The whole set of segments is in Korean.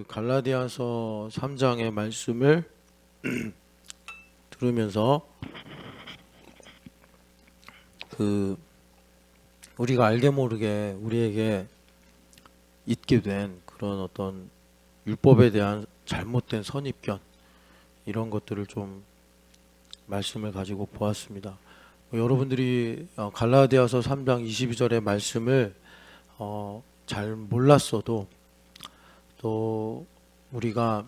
갈라디아서 3장의 말씀을 들으면서 우리가 알게 모르게 우리에게 있게 된 그런 어떤 율법에 대한 잘못된 선입견, 이런 것들을 좀 말씀을 가지고 보았습니다. 여러분들이 갈라디아서 3장 22절의 말씀을 잘 몰랐어도, 또 우리가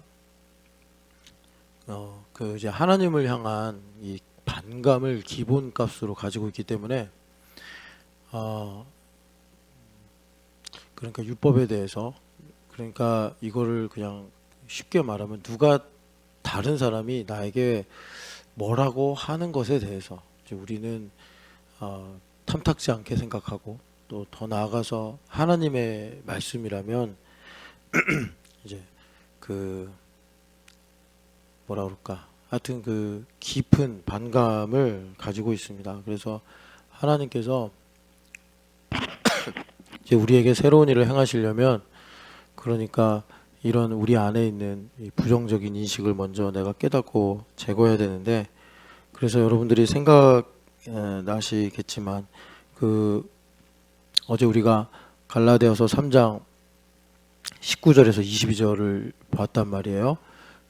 이제 하나님을 향한 이 반감을 기본값으로 가지고 있기 때문에 그러니까 율법에 대해서, 그러니까 이거를 그냥 쉽게 말하면 누가 다른 사람이 나에게 뭐라고 하는 것에 대해서 이제 우리는 탐탁지 않게 생각하고, 또 더 나아가서 하나님의 말씀이라면 이제 뭐라 그럴까, 하여튼 깊은 반감을 가지고 있습니다. 그래서 하나님께서 이제 우리에게 새로운 일을 행하시려면, 그러니까 이런 우리 안에 있는 이 부정적인 인식을 먼저 내가 깨닫고 제거해야 되는데, 그래서 여러분들이 생각나시겠지만 어제 우리가 갈라디아서 3장 19절에서 22절을 봤단 말이에요.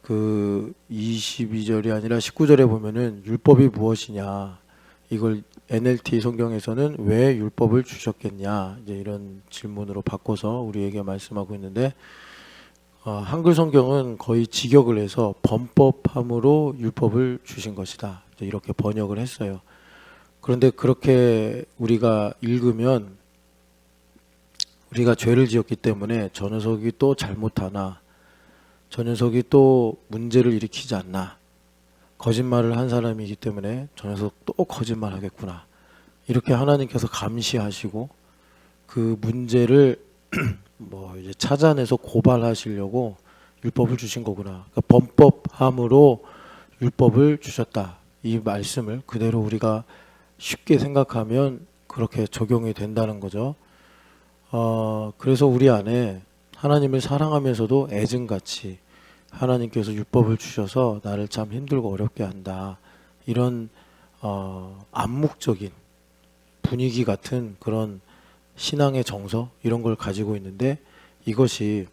22절이 아니라 19절에 보면은 율법이 무엇이냐, 이걸 NLT 성경에서는 왜 율법을 주셨겠냐, 이제 이런 질문으로 바꿔서 우리에게 말씀하고 있는데, 한글 성경은 거의 직역을 해서 범법함으로 율법을 주신 것이다, 이렇게 번역을 했어요. 그런데 그렇게 우리가 읽으면 우리가 죄를 지었기 때문에 저 녀석이 또 잘못하나, 저 녀석이 또 문제를 일으키지 않나, 거짓말을 한 사람이기 때문에 저 녀석 또 거짓말 하겠구나, 이렇게 하나님께서 감시하시고 그 문제를 이제 찾아내서 고발하시려고 율법을 주신 거구나. 그러니까 범법함으로 율법을 주셨다, 이 말씀을 그대로 우리가 쉽게 생각하면 그렇게 적용이 된다는 거죠. 그래서 우리 안에 하나님을 사랑하면서도 애증같이 하나님께서 율법을 주셔서 나를 참 힘들고 어렵게 한다, 이런 암묵적인 분위기 같은 그런 신앙의 정서, 이런 걸 가지고 있는데, 이것이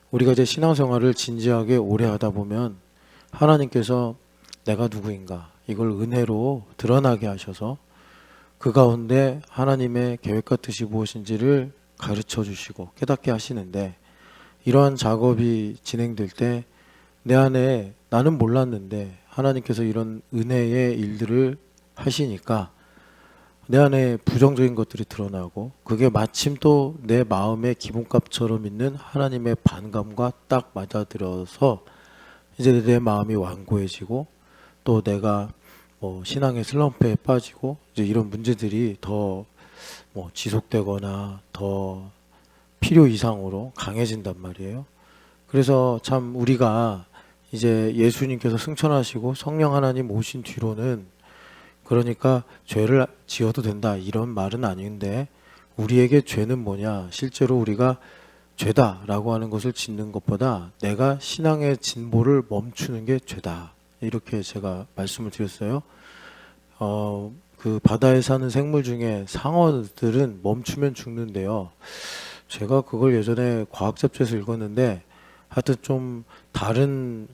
우리가 이제 신앙생활을 진지하게 오래 하다 보면 하나님께서 내가 누구인가, 이걸 은혜로 드러나게 하셔서 그 가운데 하나님의 계획과 뜻이 무엇인지를 가르쳐 주시고 깨닫게 하시는데, 이러한 작업이 진행될 때 내 안에, 나는 몰랐는데 하나님께서 이런 은혜의 일들을 하시니까 내 안에 부정적인 것들이 드러나고, 그게 마침 또 내 마음의 기본값처럼 있는 하나님의 반감과 딱 맞아들어서 이제 내 마음이 완고해지고, 또 내가 신앙의 슬럼프에 빠지고, 이제 이런 문제들이 더 지속되거나 더 필요 이상으로 강해진단 말이에요. 그래서 참 우리가 이제 예수님께서 승천하시고 성령 하나님 오신 뒤로는, 그러니까 죄를 지어도 된다, 이런 말은 아닌데, 우리에게 죄는 뭐냐, 실제로 우리가 죄다라고 하는 것을 짓는 것보다 내가 신앙의 진보를 멈추는 게 죄다, 이렇게 제가 말씀을 드렸어요. 바다에 사는 생물 중에 상어들은 멈추면 죽는데요. 제가 그걸 예전에 과학 잡지에서 읽었는데, 하여튼 좀 다른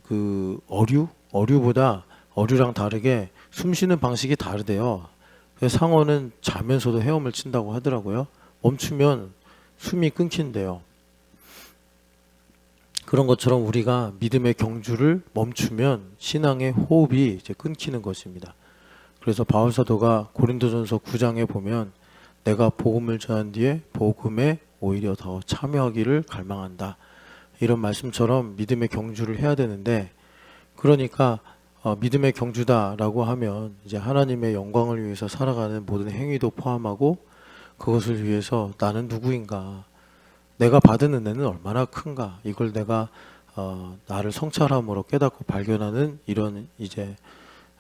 어류보다 어류랑 다르게 숨 쉬는 방식이 다르대요. 상어는 자면서도 헤엄을 친다고 하더라고요. 멈추면 숨이 끊긴대요. 그런 것처럼 우리가 믿음의 경주를 멈추면 신앙의 호흡이 이제 끊기는 것입니다. 그래서 바울 사도가 고린도전서 9장에 보면 내가 복음을 전한 뒤에 복음에 오히려 더 참여하기를 갈망한다, 이런 말씀처럼 믿음의 경주를 해야 되는데, 그러니까 믿음의 경주다라고 하면 이제 하나님의 영광을 위해서 살아가는 모든 행위도 포함하고, 그것을 위해서 나는 누구인가, 내가 받은 은혜는 얼마나 큰가, 이걸 내가 나를 성찰함으로 깨닫고 발견하는 이런 이제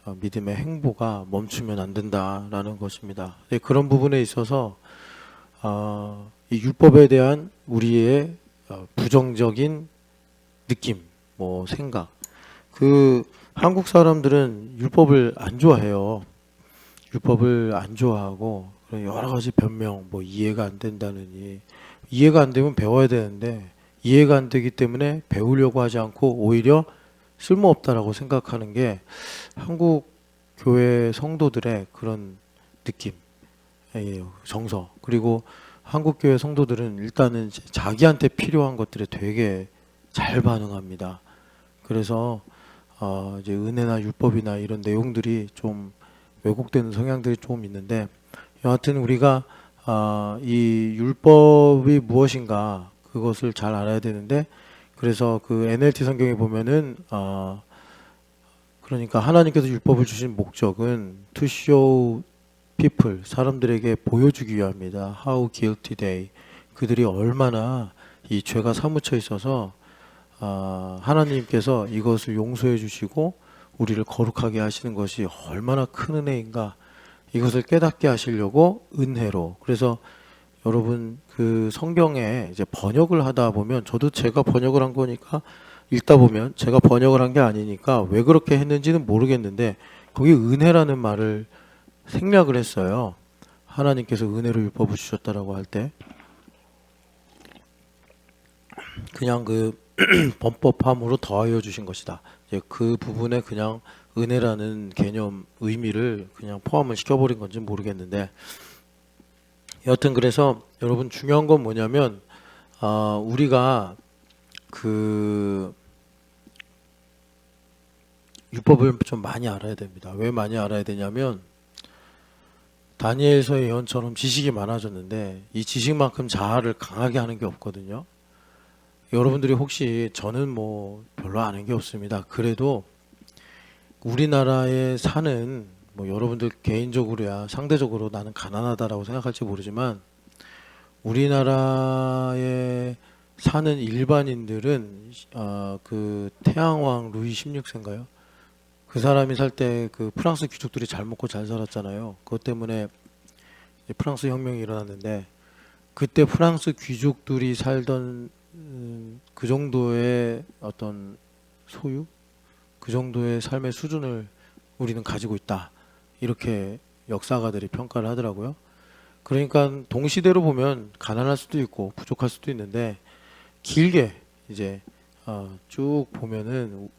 믿음의 행보가 멈추면 안 된다라는 것입니다. 그런 부분에 있어서 이 율법에 대한 우리의 부정적인 느낌, 뭐 생각. 그 한국 사람들은 율법을 안 좋아해요. 율법을 안 좋아하고 여러 가지 변명, 뭐 이해가 안 된다느니 이해가 안 되면 배워야 되는데 이해가 안 되기 때문에 배우려고 하지 않고 오히려 쓸모없다라고 생각하는 게 한국 교회 성도들의 그런 느낌이에요. 정서. 그리고 한국 교회 성도들은 일단은 자기한테 필요한 것들에 되게 잘 반응합니다. 그래서 이제 은혜나 율법이나 이런 내용들이 좀 왜곡되는 성향들이 좀 있는데, 여하튼 우리가 이 율법이 무엇인가 그것을 잘 알아야 되는데, 그래서 그 NLT 성경에 보면은 그러니까 하나님께서 율법을 주신 목적은 to show people, 사람들에게 보여주기 위함이다. How guilty they, 그들이 얼마나 이 죄가 사무쳐 있어서 하나님께서 이것을 용서해 주시고 우리를 거룩하게 하시는 것이 얼마나 큰 은혜인가, 이것을 깨닫게 하시려고 은혜로. 그래서 여러분 그 성경에 이제 번역을 하다 보면, 저도 제가 번역을 한 거니까 읽다 보면 제가 번역을 한 게 아니니까 왜 그렇게 했는지는 모르겠는데, 거기 은혜라는 말을 생략을 했어요. 하나님께서 은혜로 율법을 주셨다라고 할 때 그냥 그 범법함으로 더하여 주신 것이다. 이제 그 부분에 그냥 은혜라는 개념 의미를 그냥 포함을 시켜버린 건지 모르겠는데, 여하튼 그래서 여러분 중요한 건 뭐냐면 우리가 그 율법을 좀 많이 알아야 됩니다. 왜 많이 알아야 되냐면 다니엘서의 예언처럼 지식이 많아졌는데 이 지식만큼 자아를 강하게 하는 게 없거든요. 여러분들이 혹시, 저는 뭐 별로 아는 게 없습니다. 그래도 우리나라에 사는 뭐 여러분들 개인적으로야 상대적으로 나는 가난하다라고 생각할지 모르지만, 우리나라에 사는 일반인들은 그 태양왕 루이 16세인가요? 그 사람이 살 때 그 프랑스 귀족들이 잘 먹고 잘 살았잖아요. 그것 때문에 프랑스 혁명이 일어났는데, 그때 프랑스 귀족들이 살던 그 정도의 어떤 소유, 그 정도의 삶의 수준을 우리는 가지고 있다, 이렇게 역사가들이 평가를 하더라고요. 그러니까 동시대로 보면 가난할 수도 있고 부족할 수도 있는데, 길게 이제 쭉 보면은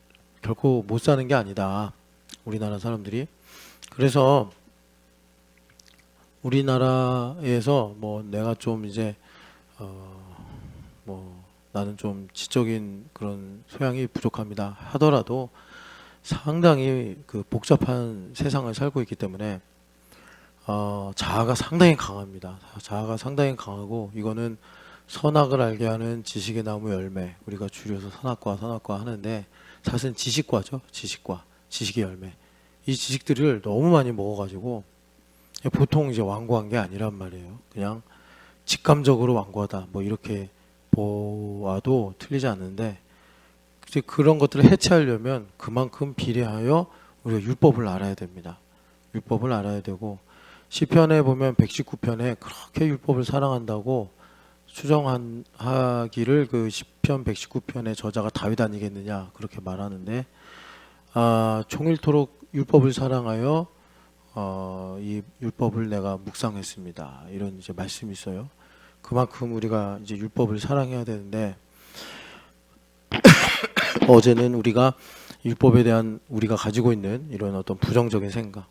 결코 못 사는 게 아니다, 우리나라 사람들이. 그래서 우리나라에서 뭐 내가 좀 이제 뭐 나는 좀 지적인 그런 소양이 부족합니다 하더라도 상당히 그 복잡한 세상을 살고 있기 때문에 자아가 상당히 강합니다. 자아가 상당히 강하고, 이거는 선악을 알게 하는 지식의 나무 열매, 우리가 줄여서 선악과 하는데 사실은 지식과죠. 지식과 지식의 열매. 이 지식들을 너무 많이 먹어가지고 보통 이제 완고한 게 아니란 말이에요. 그냥 직감적으로 완고하다, 뭐 이렇게 보아도 틀리지 않는데, 이제 그런 것들을 해체하려면 그만큼 비례하여 우리가 율법을 알아야 됩니다. 율법을 알아야 되고, 시편에 보면 119편에 그렇게 율법을 사랑한다고 추정하기를 그 시편 119편의 저자가 다윗 아니겠느냐 그렇게 말하는데, 종일토록 율법을 사랑하여 이 율법을 내가 묵상했습니다, 이런 이제 말씀이 있어요. 그만큼 우리가 이제 율법을 사랑해야 되는데, 어제는 우리가 율법에 대한 우리가 가지고 있는 이런 어떤 부정적인 생각,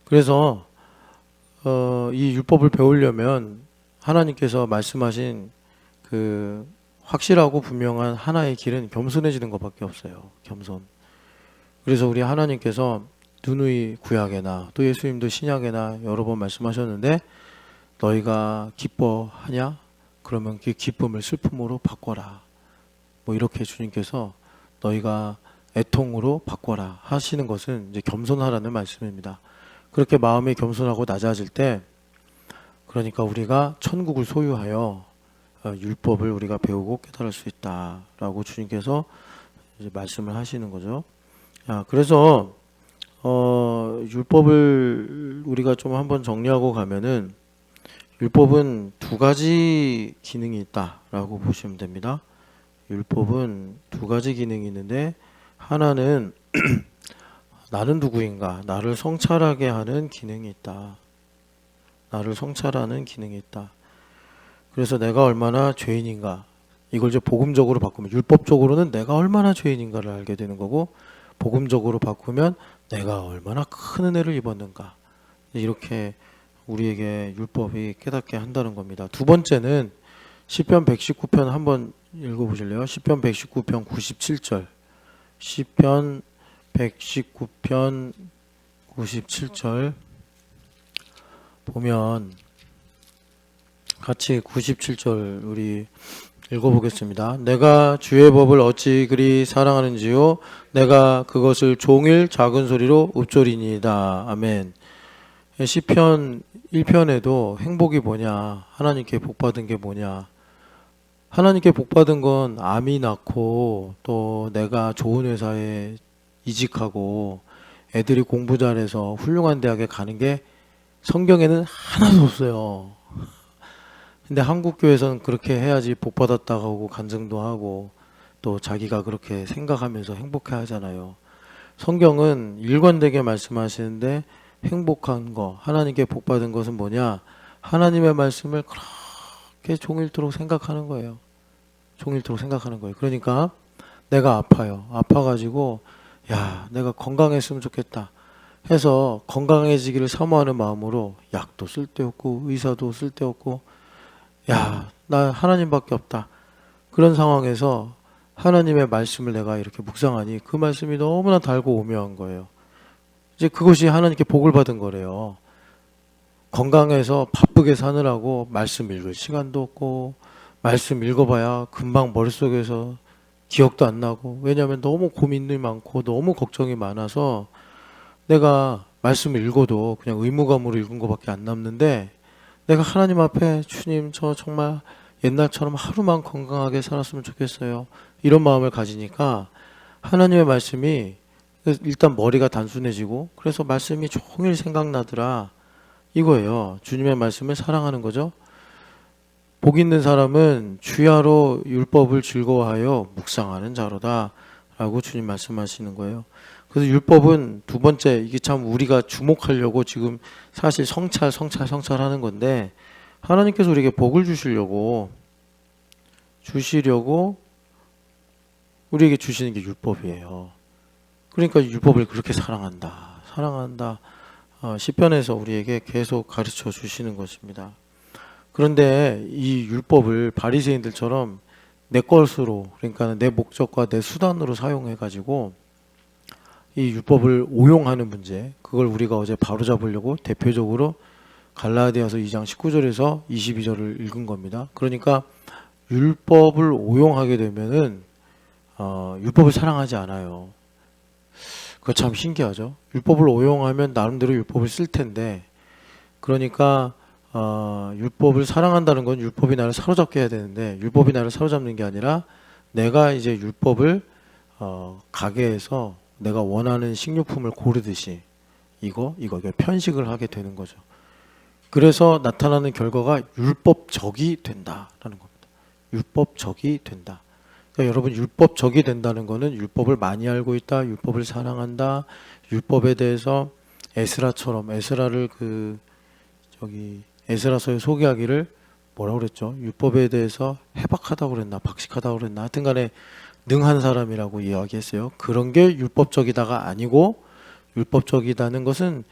그래서 이 율법을 배우려면 하나님께서 말씀하신 그 확실하고 분명한 하나의 길은 겸손해지는 것밖에 없어요. 겸손. 그래서 우리 하나님께서 누누이 구약에나 또 예수님도 신약에나 여러 번 말씀하셨는데, 너희가 기뻐하냐? 그러면 그 기쁨을 슬픔으로 바꿔라, 뭐 이렇게 주님께서 너희가 애통으로 바꿔라 하시는 것은 이제 겸손하라는 말씀입니다. 그렇게 마음이 겸손하고 낮아질 때, 그러니까 우리가 천국을 소유하여 율법을 우리가 배우고 깨달을 수 있다라고 주님께서 이제 말씀을 하시는 거죠. 그래서 율법을 우리가 좀 한번 정리하고 가면은, 율법은 두 가지 기능이 있다라고 보시면 됩니다. 율법은 두 가지 기능이 있는데, 하나는 나는 누구인가, 나를 성찰하게 하는 기능이 있다. 나를 성찰하는 기능이 있다. 그래서 내가 얼마나 죄인인가, 이걸 이제 복음적으로 바꾸면, 율법적으로는 내가 얼마나 죄인인가를 알게 되는 거고, 복음적으로 바꾸면 내가 얼마나 큰 은혜를 입었는가, 이렇게 우리에게 율법이 깨닫게 한다는 겁니다. 두 번째는 시편 119편 한번 읽어보실래요? 시편 119편 97절. 시편 119편 97절 보면, 같이 97절 우리 읽어보겠습니다. 내가 주의 법을 어찌 그리 사랑하는지요, 내가 그것을 종일 작은 소리로 읊조리니이다. 아멘. 시편 1편에도 행복이 뭐냐, 하나님께 복받은 게 뭐냐, 하나님께 복받은 건 암이 낳고, 또 내가 좋은 회사에 이직하고 애들이 공부 잘해서 훌륭한 대학에 가는 게 성경에는 하나도 없어요. 근데 한국 교회에서는 그렇게 해야지 복받았다고 하고 간증도 하고 또 자기가 그렇게 생각하면서 행복해 하잖아요. 성경은 일관되게 말씀하시는데, 행복한 거, 하나님께 복받은 것은 뭐냐, 하나님의 말씀을 그렇게 종일토록 생각하는 거예요. 종일토록 생각하는 거예요. 그러니까 내가 아파요. 아파가지고 야, 내가 건강했으면 좋겠다 해서 건강해지기를 사모하는 마음으로 약도 쓸데없고 의사도 쓸데없고, 야, 나 하나님밖에 없다. 그런 상황에서 하나님의 말씀을 내가 이렇게 묵상하니 그 말씀이 너무나 달고 오묘한 거예요. 이제 그것이 하나님께 복을 받은 거래요. 건강해서 바쁘게 사느라고 말씀 읽을 시간도 없고, 말씀 읽어봐야 금방 머릿속에서 기억도 안 나고, 왜냐하면 너무 고민이 많고 너무 걱정이 많아서 내가 말씀을 읽어도 그냥 의무감으로 읽은 것밖에 안 남는데, 내가 하나님 앞에 주님, 저 정말 옛날처럼 하루만 건강하게 살았으면 좋겠어요, 이런 마음을 가지니까 하나님의 말씀이 일단 머리가 단순해지고, 그래서 말씀이 종일 생각나더라, 이거예요. 주님의 말씀을 사랑하는 거죠. 복 있는 사람은 주야로 율법을 즐거워하여 묵상하는 자로다 라고 주님 말씀하시는 거예요. 그래서 율법은 두 번째, 이게 참 우리가 주목하려고 지금 사실 성찰하는 건데, 하나님께서 우리에게 복을 주시려고 우리에게 주시는 게 율법이에요. 그러니까 율법을 그렇게 사랑한다. 시편에서 우리에게 계속 가르쳐 주시는 것입니다. 그런데 이 율법을 바리새인들처럼 내 것으로, 그러니까 내 목적과 내 수단으로 사용해 가지고 이 율법을 오용하는 문제, 그걸 우리가 어제 바로잡으려고 대표적으로 갈라디아서 2장 19절에서 22절을 읽은 겁니다. 그러니까 율법을 오용하게 되면은 율법을 사랑하지 않아요. 그거 참 신기하죠. 율법을 오용하면 나름대로 율법을 쓸 텐데, 그러니까 율법을 사랑한다는 건 율법이 나를 사로잡게 해야 되는데, 율법이 나를 사로잡는 게 아니라 내가 이제 율법을 가게에서 내가 원하는 식료품을 고르듯이 이거 편식을 하게 되는 거죠. 그래서 나타나는 결과가 율법적이 된다라는 겁니다. 율법적이 된다. 그러니까 여러분, 율법적이 된다는 거는 율법을 많이 알고 있다, 율법을 사랑한다, 율법에 대해서 에스라처럼, 에스라를 에스라서에 소개하기를 뭐라고 그랬죠? 율법에 대해서 해박하다고 그랬나 박식하다고 그랬나, 하여튼 간에 능한 사람이라고 이야기했어요. 그런 게 율법적이다가 아니고, 율법적이다는 것은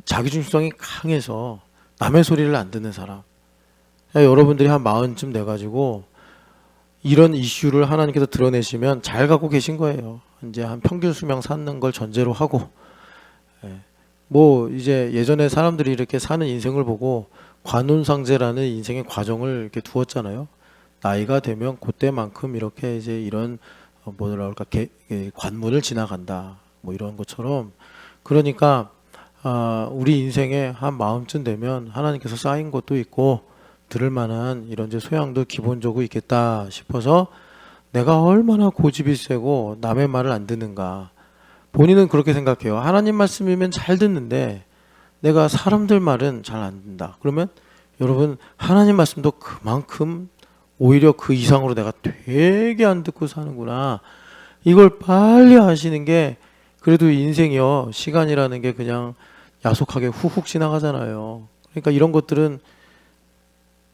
자기중심성이 강해서 남의 소리를 안 듣는 사람. 여러분들이 한 40쯤 돼가지고 이런 이슈를 하나님께서 드러내시면 잘 갖고 계신 거예요. 이제 한 평균 수명 사는 걸 전제로 하고, 뭐 이제 예전에 사람들이 이렇게 사는 인생을 보고 관운상제라는 인생의 과정을 이렇게 두었잖아요. 나이가 되면 그때만큼 이렇게 이제 이런 뭐라 그럴까, 관문을 지나간다, 뭐 이런 것처럼. 그러니까 우리 인생에 한 마음쯤 되면 하나님께서 쌓인 것도 있고 들을 만한 이런 이제 소양도 기본적으로 있겠다 싶어서, 내가 얼마나 고집이 세고 남의 말을 안 듣는가. 본인은 그렇게 생각해요. 하나님 말씀이면 잘 듣는데 내가 사람들 말은 잘 안 듣는다. 그러면 여러분, 하나님 말씀도 그만큼 오히려 그 이상으로 내가 되게 안 듣고 사는구나. 이걸 빨리 아시는 게 그래도 인생이요. 시간이라는 게 그냥 야속하게 훅훅 지나가잖아요. 그러니까 이런 것들은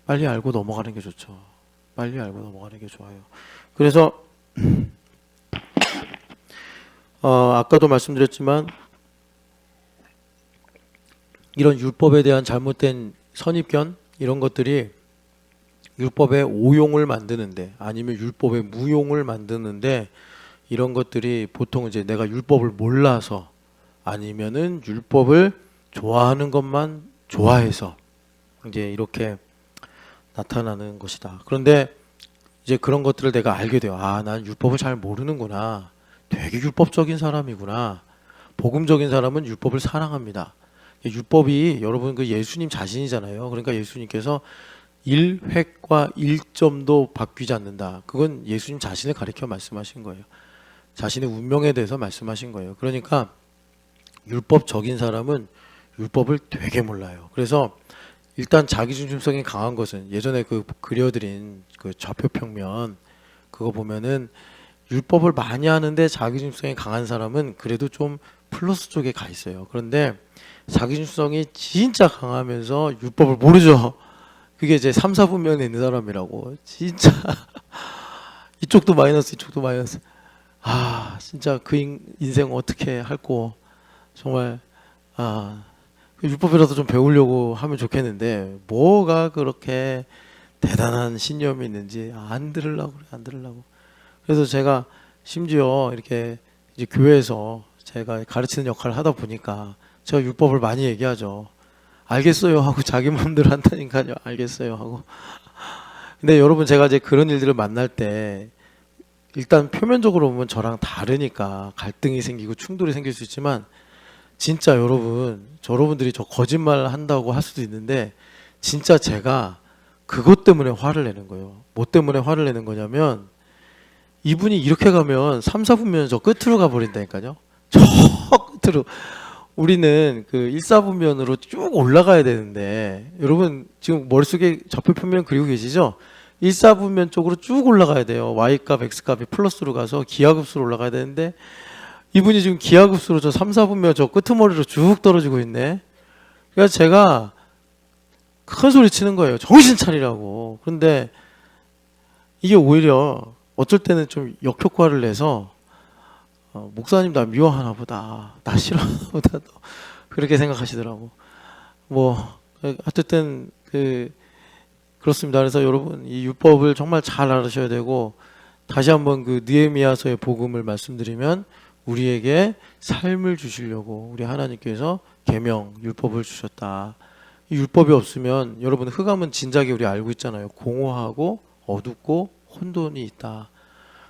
빨리 알고 넘어가는 게 좋죠. 빨리 알고 넘어가는 게 좋아요. 그래서 아까도 말씀드렸지만 이런 율법에 대한 잘못된 선입견 이런 것들이 율법의 오용을 만드는데 아니면 율법의 무용을 만드는데 이런 것들이 보통 이제 내가 율법을 몰라서 아니면은 율법을 좋아하는 것만 좋아해서 이제 이렇게 나타나는 것이다. 그런데 이제 그런 것들을 내가 알게 돼요. 아, 난 율법을 잘 모르는구나. 되게 율법적인 사람이구나. 복음적인 사람은 율법을 사랑합니다. 율법이 여러분 그 예수님 자신이잖아요. 그러니까 예수님께서 1획과 1점도 바뀌지 않는다. 그건 예수님 자신을 가리켜 말씀하신 거예요. 자신의 운명에 대해서 말씀하신 거예요. 그러니까 율법적인 사람은 율법을 되게 몰라요. 그래서 일단 자기중심성이 강한 것은 예전에 그 그려드린 그 좌표평면 그거 보면은 율법을 많이 하는데 자기중심성이 강한 사람은 그래도 좀 플러스 쪽에 가 있어요. 그런데 자기중심성이 진짜 강하면서 율법을 모르죠. 그게 이제 3, 4분면에 있는 사람이라고. 진짜 이쪽도 마이너스 이쪽도 마이너스. 아 진짜 그 인생 어떻게 할꼬. 정말 율법이라도 좀 배우려고 하면 좋겠는데 뭐가 그렇게 대단한 신념이 있는지 안 들으려고 그래, 안 들으려고. 그래서 제가 심지어 이렇게 이제 교회에서 제가 가르치는 역할을 하다 보니까 제가 율법을 많이 얘기하죠. 알겠어요 하고 자기 마음대로 한다니까요. 알겠어요 하고. 근데 여러분 제가 이제 그런 일들을 만날 때 일단 표면적으로 보면 저랑 다르니까 갈등이 생기고 충돌이 생길 수 있지만 진짜 여러분들이 저 거짓말 한다고 할 수도 있는데 진짜 제가 그것 때문에 화를 내는 거예요. 뭐 때문에 화를 내는 거냐면 이분이 이렇게 가면 3, 4분면 저 끝으로 가버린다니까요. 저 끝으로. 우리는 그 1, 4분면으로 쭉 올라가야 되는데 여러분 지금 머릿속에 좌표평면 그리고 계시죠? 1, 4분면 쪽으로 쭉 올라가야 돼요. Y값, X값이 플러스로 가서 기하급수로 올라가야 되는데 이분이 지금 기하급수로 저 3, 4분면 저 끄트머리로 쭉 떨어지고 있네. 그래서 제가 큰 소리 치는 거예요. 정신 차리라고. 그런데 이게 오히려 어쩔 때는 좀 역효과를 내서 목사님 나 미워하나 보다. 나 싫어하나 보다. 그렇게 생각하시더라고. 뭐 어쨌든 그렇습니다. 그래서 여러분 이 율법을 정말 잘 알으셔야 되고 다시 한번 그 느헤미야서의 복음을 말씀드리면 우리에게 삶을 주시려고 우리 하나님께서 계명 율법을 주셨다. 이 율법이 없으면 여러분 흑암은 진작에 우리 알고 있잖아요. 공허하고 어둡고 혼돈이 있다.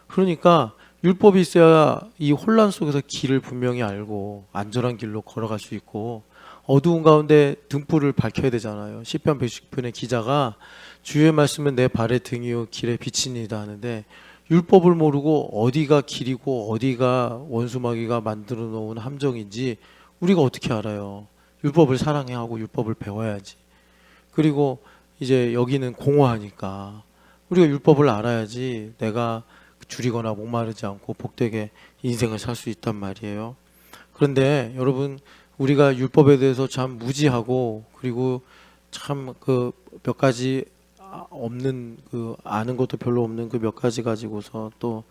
그러니까 율법이 있어야 이 혼란 속에서 길을 분명히 알고 안전한 길로 걸어갈 수 있고 어두운 가운데 등불을 밝혀야 되잖아요. 시편 119편의 기자가 주의 말씀은 내 발의 등이요 길의 빛이니이다 하는데 율법을 모르고 어디가 길이고 어디가 원수마귀가 만들어 놓은 함정인지 우리가 어떻게 알아요? 율법을 사랑해야 하고 율법을 배워야지. 그리고 이제 여기는 공허하니까 우리가 율법을 알아야지 내가 줄이거나 목마르지 않고 복되게 인생을 살 수 있단 말이에요. 그런데 여러분 우리가 율법에 대해서 참 무지하고 그리고 참 그 몇 가지 없는 그 아는 것도 별로 없는 그 몇 가지 가지고서 또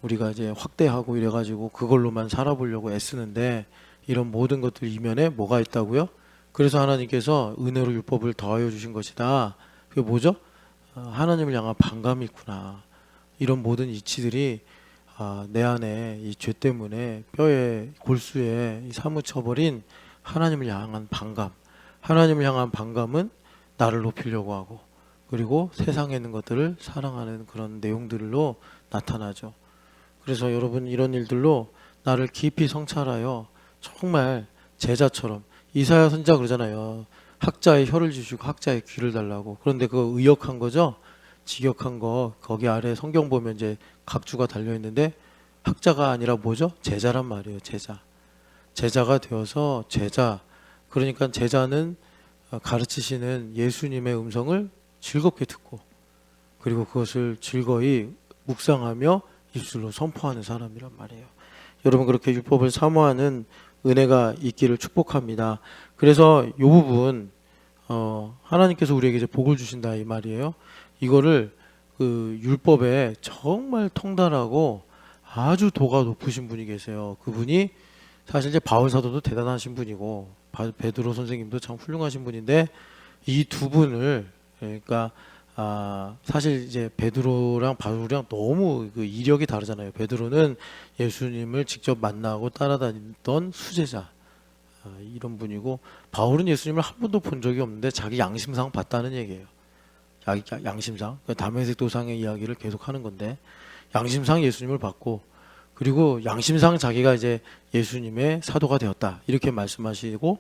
우리가 이제 확대하고 이래가지고 그걸로만 살아보려고 애쓰는데 이런 모든 것들 이면에 뭐가 있다고요? 그래서 하나님께서 은혜로 율법을 더하여 주신 것이다. 그게 뭐죠? 하나님을 향한 반감이 있구나. 이런 모든 이치들이 내 안에 이 죄 때문에 뼈에 골수에 사무쳐버린 하나님을 향한 반감. 하나님을 향한 반감은 나를 높이려고 하고 그리고 세상에 있는 것들을 사랑하는 그런 내용들로 나타나죠. 그래서 여러분 이런 일들로 나를 깊이 성찰하여 정말 제자처럼 이사야 선지자 그러잖아요. 학자의 혀를 주시고 학자의 귀를 달라고. 그런데 그거 의역한 거죠. 직역한 거 거기 아래 성경 보면 이제 각주가 달려 있는데 학자가 아니라 뭐죠? 제자란 말이에요. 제자가 되어서 제자. 그러니까 제자는 가르치시는 예수님의 음성을 즐겁게 듣고 그리고 그것을 즐거이 묵상하며 입술로 선포하는 사람이란 말이에요. 여러분 그렇게 율법을 사모하는 은혜가 있기를 축복합니다. 그래서 이 부분 하나님께서 우리에게 이제 복을 주신다 이 말이에요. 이거를 그 율법에 정말 통달하고 아주 도가 높으신 분이 계세요. 그분이 사실 이제 바울 사도도 대단하신 분이고 베드로 선생님도 참 훌륭하신 분인데 이 두 분을 그러니까 사실 이제 베드로랑 바울이랑 너무 그 이력이 다르잖아요. 베드로는 예수님을 직접 만나고 따라다니던 수제자 이런 분이고 바울은 예수님을 한 번도 본 적이 없는데 자기 양심상 봤다는 얘기예요. 자기 양심상 다메섹 도상의 이야기를 계속하는 건데 양심상 예수님을 봤고 그리고 양심상 자기가 이제 예수님의 사도가 되었다 이렇게 말씀하시고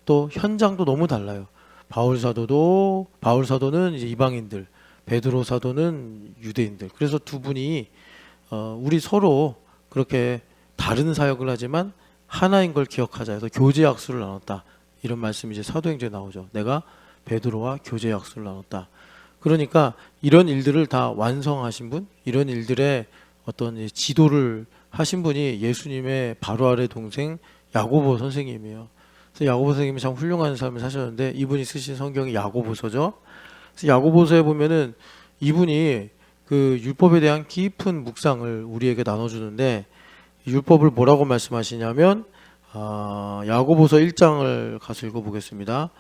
또 현장도 너무 달라요. 바울 사도는 이제 이방인들, 베드로 사도는 유대인들. 그래서 두 분이 우리 서로 그렇게 다른 사역을 하지만 하나인 걸 기억하자 해서 교제 약수를 나눴다. 이런 말씀이 이제 사도행전에 나오죠. 내가 베드로와 교제 약수를 나눴다. 그러니까 이런 일들을 다 완성하신 분, 이런 일들의 어떤 지도를 하신 분이 예수님의 바로 아래 동생 야고보 선생님이에요. 그래서 야고보 선생님이 참 훌륭한 삶을 사셨는데 이분이 쓰신 성경이 야고보서죠. 그래서 야고보서에 보면은 이분이 그 율법에 대한 깊은 묵상을 우리에게 나눠주는데 율법을 뭐라고 말씀하시냐면 야고보서 1장을 가서 읽어보겠습니다.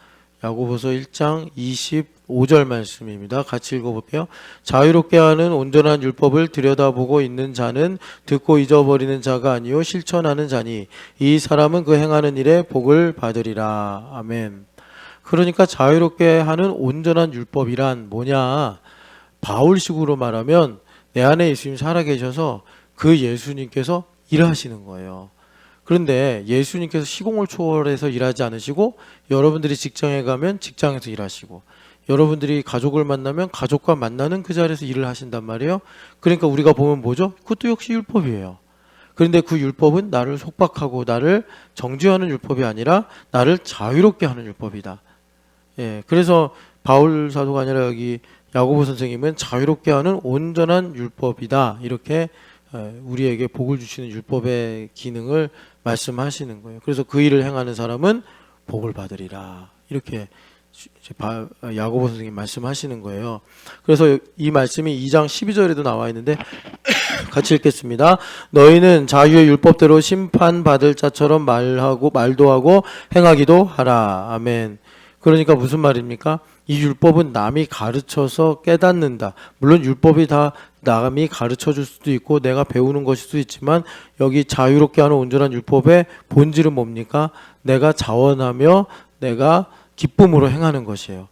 야고보서 1장 25절 말씀입니다. 같이 읽어볼게요. 자유롭게 하는 온전한 율법을 들여다보고 있는 자는 듣고 잊어버리는 자가 아니요 실천하는 자니 이 사람은 그 행하는 일에 복을 받으리라. 아멘. 그러니까 자유롭게 하는 온전한 율법이란 뭐냐? 바울식으로 말하면 내 안에 예수님 살아계셔서 그 예수님께서 일하시는 거예요. 그런데 예수님께서 시공을 초월해서 일하지 않으시고 여러분들이 직장에 가면 직장에서 일하시고 여러분들이 가족을 만나면 가족과 만나는 그 자리에서 일을 하신단 말이에요. 그러니까 우리가 보면 뭐죠? 그것도 역시 율법이에요. 그런데 그 율법은 나를 속박하고 나를 정죄하는 율법이 아니라 나를 자유롭게 하는 율법이다. 예, 그래서 바울 사도가 아니라 여기 야고보 선생님은 자유롭게 하는 온전한 율법이다. 이렇게 우리에게 복을 주시는 율법의 기능을 말씀하시는 거예요. 그래서 그 일을 행하는 사람은 복을 받으리라. 이렇게 야고보 선생님 말씀하시는 거예요. 그래서 이 말씀이 2장 12절에도 나와 있는데 같이 읽겠습니다. 너희는 자유의 율법대로 심판받을 자처럼 말도 하고 행하기도 하라. 아멘. 그러니까 무슨 말입니까? 이 율법은 남이 가르쳐서 깨닫는다. 물론 율법이 다 남이 가르쳐 줄 수도 있고 내가 배우는 것일 수도 있지만 여기 자유롭게 하는 온전한 율법의 본질은 뭡니까? 내가 자원하며 내가 기쁨으로 행하는 것이에요.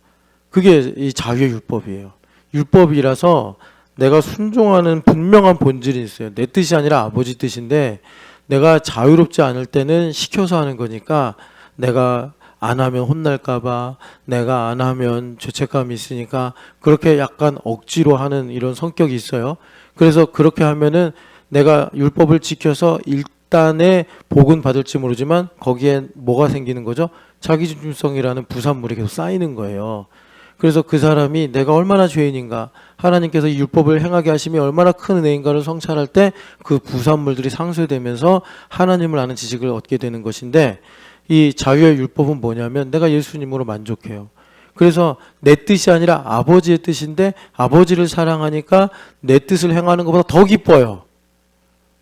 그게 이 자유의 율법이에요. 율법이라서 내가 순종하는 분명한 본질이 있어요. 내 뜻이 아니라 아버지 뜻인데 내가 자유롭지 않을 때는 시켜서 하는 거니까 내가 안 하면 혼날까봐 내가 안 하면 죄책감이 있으니까 그렇게 약간 억지로 하는 이런 성격이 있어요. 그래서 그렇게 하면은 내가 율법을 지켜서 일단의 복은 받을지 모르지만 거기에 뭐가 생기는 거죠? 자기중심성이라는 부산물이 계속 쌓이는 거예요. 그래서 그 사람이 내가 얼마나 죄인인가 하나님께서 이 율법을 행하게 하심이 얼마나 큰 은혜인가를 성찰할 때 그 부산물들이 상쇄되면서 하나님을 아는 지식을 얻게 되는 것인데 이 자유의 율법은 뭐냐면 내가 예수님으로 만족해요. 그래서 내 뜻이 아니라 아버지의 뜻인데 아버지를 사랑하니까 내 뜻을 행하는 것보다 더 기뻐요.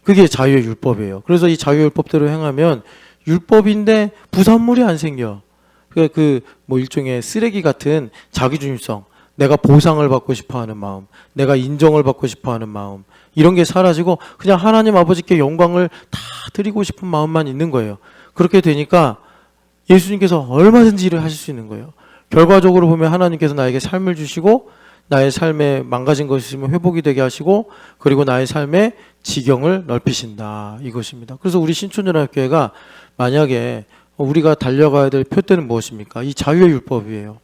그게 자유의 율법이에요. 그래서 이 자유의 율법대로 행하면 율법인데 부산물이 안 생겨. 그러니까 뭐 일종의 쓰레기 같은 자기중심성, 내가 보상을 받고 싶어하는 마음, 내가 인정을 받고 싶어하는 마음 이런 게 사라지고 그냥 하나님 아버지께 영광을 다 드리고 싶은 마음만 있는 거예요. 그렇게 되니까 예수님께서 얼마든지 일을 하실 수 있는 거예요. 결과적으로 보면 하나님께서 나에게 삶을 주시고 나의 삶에 망가진 것이 있으면 회복이 되게 하시고 그리고 나의 삶의 지경을 넓히신다 이것입니다. 그래서 우리 신촌연합교회가 만약에 우리가 달려가야 될 표대는 무엇입니까? 이 자유의 율법이에요.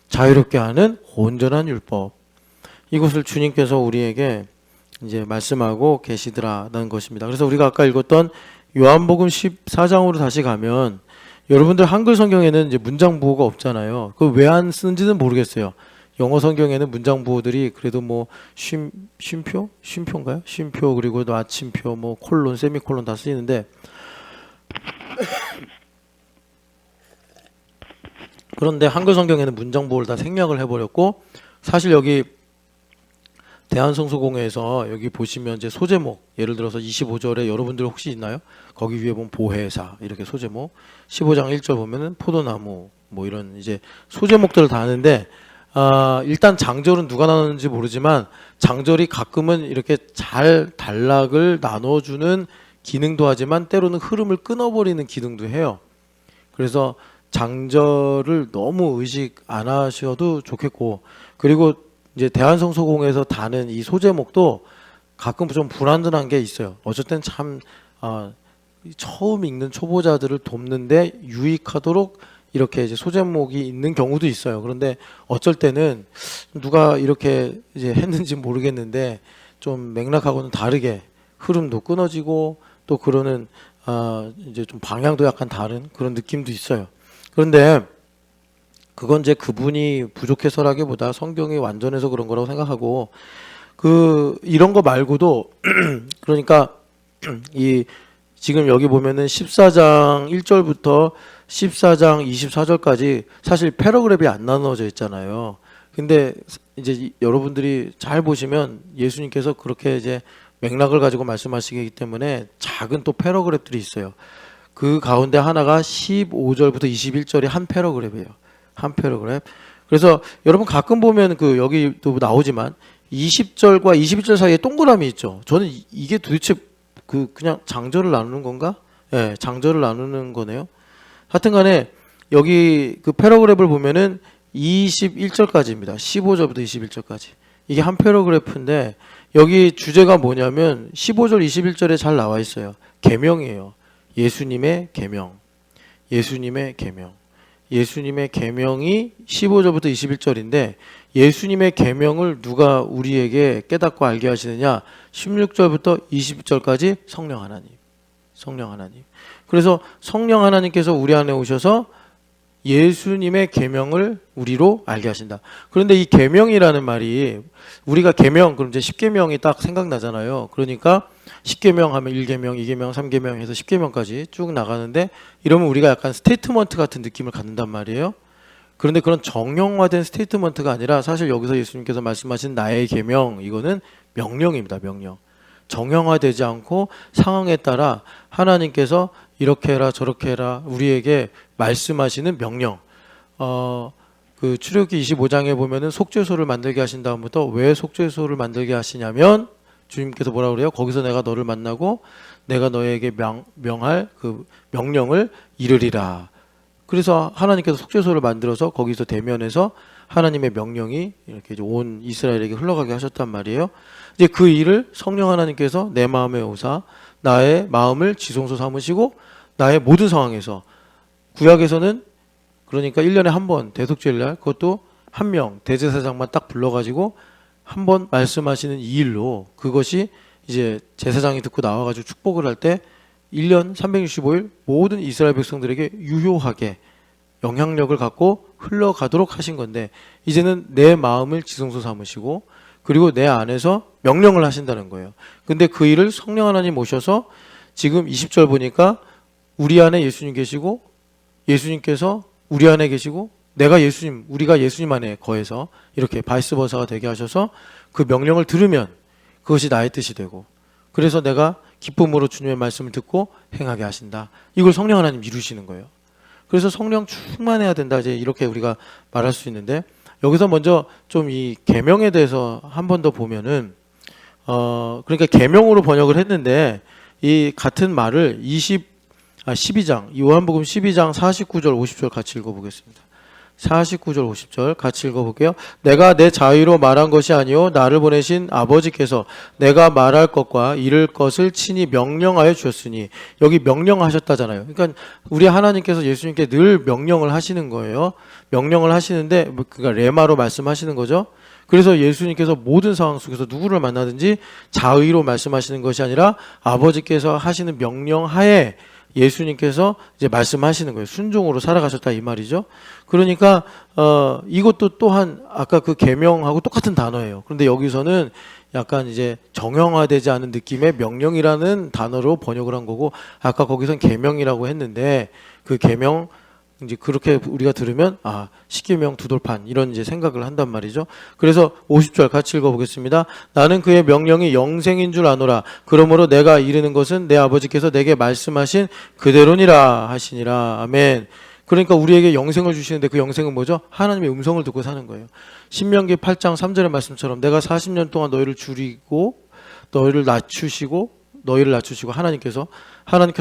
자유롭게 하는 온전한 율법. 이것을 주님께서 우리에게 이제 말씀하고 계시더라는 것입니다. 그래서 우리가 아까 읽었던 요한복음 14장으로 다시 가면 여러분들 한글 성경에는 이제 문장 부호가 없잖아요. 그 왜 안 쓰는지는 모르겠어요. 영어 성경에는 문장 부호들이 그래도 뭐 쉼표인가요? 쉼표 그리고 또 아침표 뭐 콜론 세미콜론 다 쓰이는데 그런데 한글 성경에는 문장 부호를 다 생략을 해버렸고 사실 여기 대한성서공회에서 여기 보시면 이제 소제목 예를 들어서 25절에 여러분들 혹시 있나요? 거기 위에 보면 보혜사 이렇게 소제목 15장 1절 보면은 포도나무 뭐 이런 이제 소제목들을 다 하는데 일단 장절은 누가 나눴는지 모르지만 장절이 가끔은 이렇게 잘 단락을 나눠주는 기능도 하지만 때로는 흐름을 끊어버리는 기능도 해요. 그래서 장절을 너무 의식 안 하셔도 좋겠고 그리고 이제 대한성서공회에서 다는 이 소제목도 가끔 좀 불완전한 게 있어요. 어쨌든 참 처음 읽는 초보자들을 돕는데 유익하도록 이렇게 이제 소제목이 있는 경우도 있어요. 그런데 어쩔 때는 누가 이렇게 이제 했는지 모르겠는데 좀 맥락하고는 다르게 흐름도 끊어지고 또 그러는 이제 좀 방향도 약간 다른 그런 느낌도 있어요. 그런데 그건 이제 그분이 부족해서라기보다 성경이 완전해서 그런 거라고 생각하고 이런 거 말고도 그러니까 이 지금 여기 보면은 14장 1절부터 14장 24절까지 사실 패러그랩이 안 나눠져 있잖아요. 근데 이제 여러분들이 잘 보시면 예수님께서 그렇게 이제 맥락을 가지고 말씀하시기 때문에 작은 또 패러그랩들이 있어요. 그 가운데 하나가 15절부터 21절이 한 패러그랩이에요. 한 패러그랩. 그래서 여러분 가끔 보면 여기도 나오지만 20절과 21절 사이에 동그라미 있죠. 저는 이게 도대체 그냥 장절을 나누는 건가? 예, 장절을 나누는 거네요. 하여튼간에 여기 그 패러그랩을 보면은 21절까지입니다. 15절부터 21절까지. 이게 한 패러그래프인데 여기 주제가 뭐냐면 15절 21절에 잘 나와 있어요. 계명이에요. 예수님의 계명. 예수님의 계명. 예수님의 계명이 15절부터 21절인데 예수님의 계명을 누가 우리에게 깨닫고 알게 하시느냐? 16절부터 20절까지 성령 하나님. 성령 하나님. 그래서 성령 하나님께서 우리 안에 오셔서 예수님의 계명을 우리로 알게 하신다. 그런데 이 계명이라는 말이 우리가 계명 그럼 이제 10계명이 딱 생각나잖아요. 그러니까 10계명 하면 1계명, 2계명, 3계명 해서 10계명까지 쭉 나가는데 이러면 우리가 약간 스테이트먼트 같은 느낌을 갖는단 말이에요. 그런데 그런 정형화된 스테이트먼트가 아니라 사실 여기서 예수님께서 말씀하신 나의 계명 이거는 명령입니다. 명령. 정형화되지 않고 상황에 따라 하나님께서 이렇게 해라 저렇게 해라 우리에게 말씀하시는 명령. 그 출애굽기 25장에 보면은 속죄소를 만들게 하신 다음부터 왜 속죄소를 만들게 하시냐면 주님께서 뭐라 그래요? 거기서 내가 너를 만나고 내가 너에게 명할 그 명령을 이르리라. 그래서 하나님께서 속죄소를 만들어서 거기서 대면해서 하나님의 명령이 이렇게 이제 온 이스라엘에게 흘러가게 하셨단 말이에요. 이제 그 일을 성령 하나님께서 내 마음에 오사 나의 마음을 지성소 삼으시고 나의 모든 상황에서 구약에서는 그러니까 1년에 한 번 대속죄일날 그것도 한 명 대제사장만 딱 불러가지고 한 번 말씀하시는 이 일로 그것이 이제 제사장이 듣고 나와가지고 축복을 할 때 1년 365일 모든 이스라엘 백성들에게 유효하게 영향력을 갖고 흘러가도록 하신 건데 이제는 내 마음을 지성소 삼으시고 그리고 내 안에서 명령을 하신다는 거예요. 근데 그 일을 성령 하나님 오셔서 지금 20절 보니까 우리 안에 예수님 계시고 예수님께서 우리 안에 계시고 내가 예수님, 우리가 예수님 안에 거해서 이렇게 바이스버사가 되게 하셔서 그 명령을 들으면 그것이 나의 뜻이 되고 그래서 내가 기쁨으로 주님의 말씀을 듣고 행하게 하신다. 이걸 성령 하나님 이루시는 거예요. 그래서 성령 충만해야 된다. 이제 이렇게 우리가 말할 수 있는데 여기서 먼저 좀 이 계명에 대해서 한 번 더 보면은 그러니까 계명으로 번역을 했는데 이 같은 말을 12장 요한복음 12장 49절 50절 같이 읽어보겠습니다. 49절 50절 같이 읽어볼게요. 내가 내 자유로 말한 것이 아니요 나를 보내신 아버지께서 내가 말할 것과 이를 것을 친히 명령하여 주셨으니 여기 명령하셨다잖아요. 그러니까 우리 하나님께서 예수님께 늘 명령을 하시는 거예요. 명령을 하시는데 그러니까 레마로 말씀하시는 거죠. 그래서 예수님께서 모든 상황 속에서 누구를 만나든지 자의로 말씀하시는 것이 아니라 아버지께서 하시는 명령 하에 예수님께서 이제 말씀하시는 거예요. 순종으로 살아가셨다 이 말이죠. 그러니까 이것도 또한 아까 그 계명하고 똑같은 단어예요. 그런데 여기서는 약간 이제 정형화되지 않은 느낌의 명령이라는 단어로 번역을 한 거고, 아까 거기선 계명이라고 했는데 그 계명 이제 그렇게 우리가 들으면 십계명 두돌판 이런 이제 생각을 한단 말이죠. 그래서 50절 같이 읽어보겠습니다. 나는 그의 명령이 영생인 줄 아노라. 그러므로 내가 이르는 것은 내 아버지께서 내게 말씀하신 그대로니라 하시니라. 아멘. 그러니까 우리에게 영생을 주시는데 그 영생은 뭐죠? 하나님의 음성을 듣고 사는 거예요. 신명기 8장 3절의 말씀처럼 내가 40년 동안 너희를 줄이고 너희를 낮추시고 하나님께서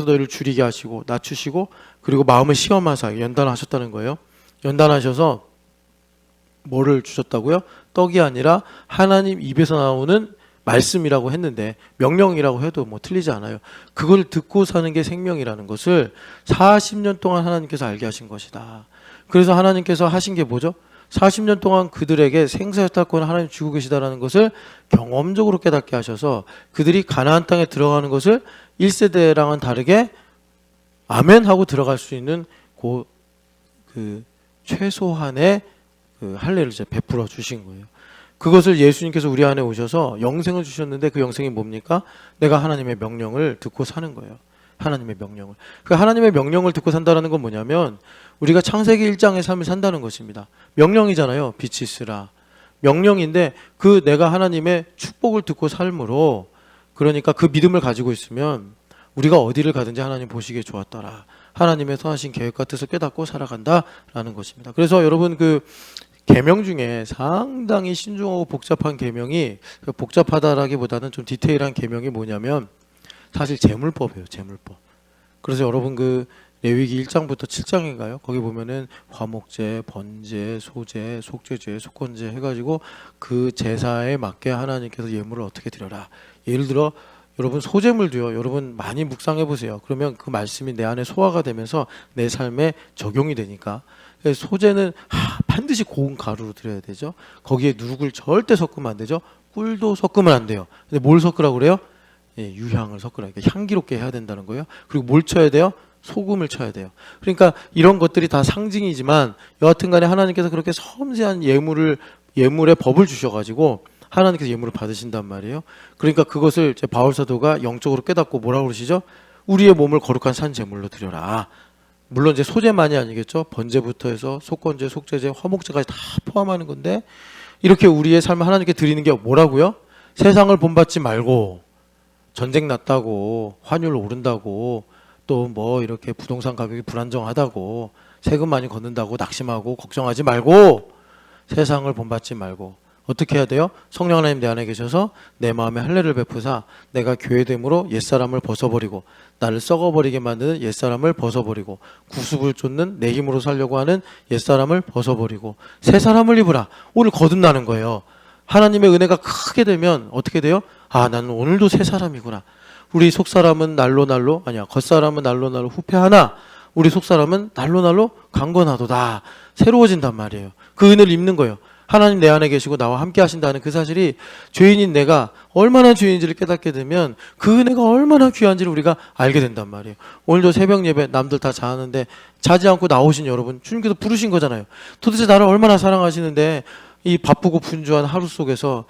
너희를 줄이게 하시고 낮추시고 그리고 마음을 시험하사 연단하셨다는 거예요. 연단하셔서 뭐를 주셨다고요? 떡이 아니라 하나님 입에서 나오는 말씀이라고 했는데 명령이라고 해도 뭐 틀리지 않아요. 그걸 듣고 사는 게 생명이라는 것을 40년 동안 하나님께서 알게 하신 것이다. 그래서 하나님께서 하신 게 뭐죠? 40년 동안 그들에게 생사였다거나 하나님 주고 계시다라는 것을 경험적으로 깨닫게 하셔서 그들이 가나안 땅에 들어가는 것을 1세대랑은 다르게 아멘 하고 들어갈 수 있는 그 최소한의 그 할례를 이제 베풀어 주신 거예요. 그것을 예수님께서 우리 안에 오셔서 영생을 주셨는데 그 영생이 뭡니까? 내가 하나님의 명령을 듣고 사는 거예요. 하나님의 명령을. 그 하나님의 명령을 듣고 산다는 건 뭐냐면 우리가 창세기 1장의 삶을 산다는 것입니다. 명령이잖아요. 빛이 있으라. 명령인데 그 내가 하나님의 축복을 듣고 삶으로, 그러니까 그 믿음을 가지고 있으면 우리가 어디를 가든지 하나님 보시기에 좋았더라. 하나님의 선하신 계획과 뜻을 깨닫고 살아간다라는 것입니다. 그래서 여러분 그 계명 중에 상당히 신중하고 복잡한 계명이, 복잡하다라기보다는 좀 디테일한 계명이 뭐냐면 사실 제물법이에요. 제물법. 그래서 여러분 그 레위기 1장부터 7장인가요? 거기 보면은 화목제, 번제, 소제, 속죄제, 속건제 해가지고 그 제사에 맞게 하나님께서 예물을 어떻게 드려라. 예를 들어 여러분 소제물도요. 여러분 많이 묵상해 보세요. 그러면 그 말씀이 내 안에 소화가 되면서 내 삶에 적용이 되니까. 소제는 반드시 고운 가루로 드려야 되죠. 거기에 누룩을 절대 섞으면 안 되죠. 꿀도 섞으면 안 돼요. 근데 뭘 섞으라고 그래요? 유향을 섞으라. 그러니까 향기롭게 해야 된다는 거예요. 그리고 뭘 쳐야 돼요? 소금을 쳐야 돼요. 그러니까 이런 것들이 다 상징이지만 여하튼 간에 하나님께서 그렇게 섬세한 예물의 법을 주셔가지고 하나님께서 예물을 받으신단 말이에요. 그러니까 그것을 이제 바울 사도가 영적으로 깨닫고 뭐라고 그러시죠? 우리의 몸을 거룩한 산 제물로 드려라. 물론 이제 소제만이 아니겠죠. 번제부터 해서 속건제, 속죄제, 화목제까지 다 포함하는 건데, 이렇게 우리의 삶을 하나님께 드리는 게 뭐라고요? 세상을 본받지 말고, 전쟁 났다고, 환율 오른다고, 또 뭐 이렇게 부동산 가격이 불안정하다고, 세금 많이 걷는다고 낙심하고 걱정하지 말고, 세상을 본받지 말고 어떻게 해야 돼요? 성령 하나님 내 안에 계셔서 내 마음에 할례를 베푸사 내가 교회됨으로 옛사람을 벗어버리고 나를 썩어버리게 만드는 옛사람을 벗어버리고 구습을 쫓는 내 힘으로 살려고 하는 옛사람을 벗어버리고 새 사람을 입으라. 오늘 거듭나는 거예요. 하나님의 은혜가 크게 되면 어떻게 돼요? 나는 오늘도 새 사람이구나. 우리 속사람은 겉사람은 날로 후패하나 우리 속사람은 날로 강건하도다. 새로워진단 말이에요. 그 은혜를 입는 거예요. 하나님 내 안에 계시고 나와 함께 하신다는 그 사실이 죄인인 내가 얼마나 죄인인지를 깨닫게 되면 그 은혜가 얼마나 귀한지를 우리가 알게 된단 말이에요. 오늘도 새벽 예배 남들 다 자는데 자지 않고 나오신 여러분, 주님께서 부르신 거잖아요. 도대체 나를 얼마나 사랑하시는데 이 바쁘고 분주한 하루 속에서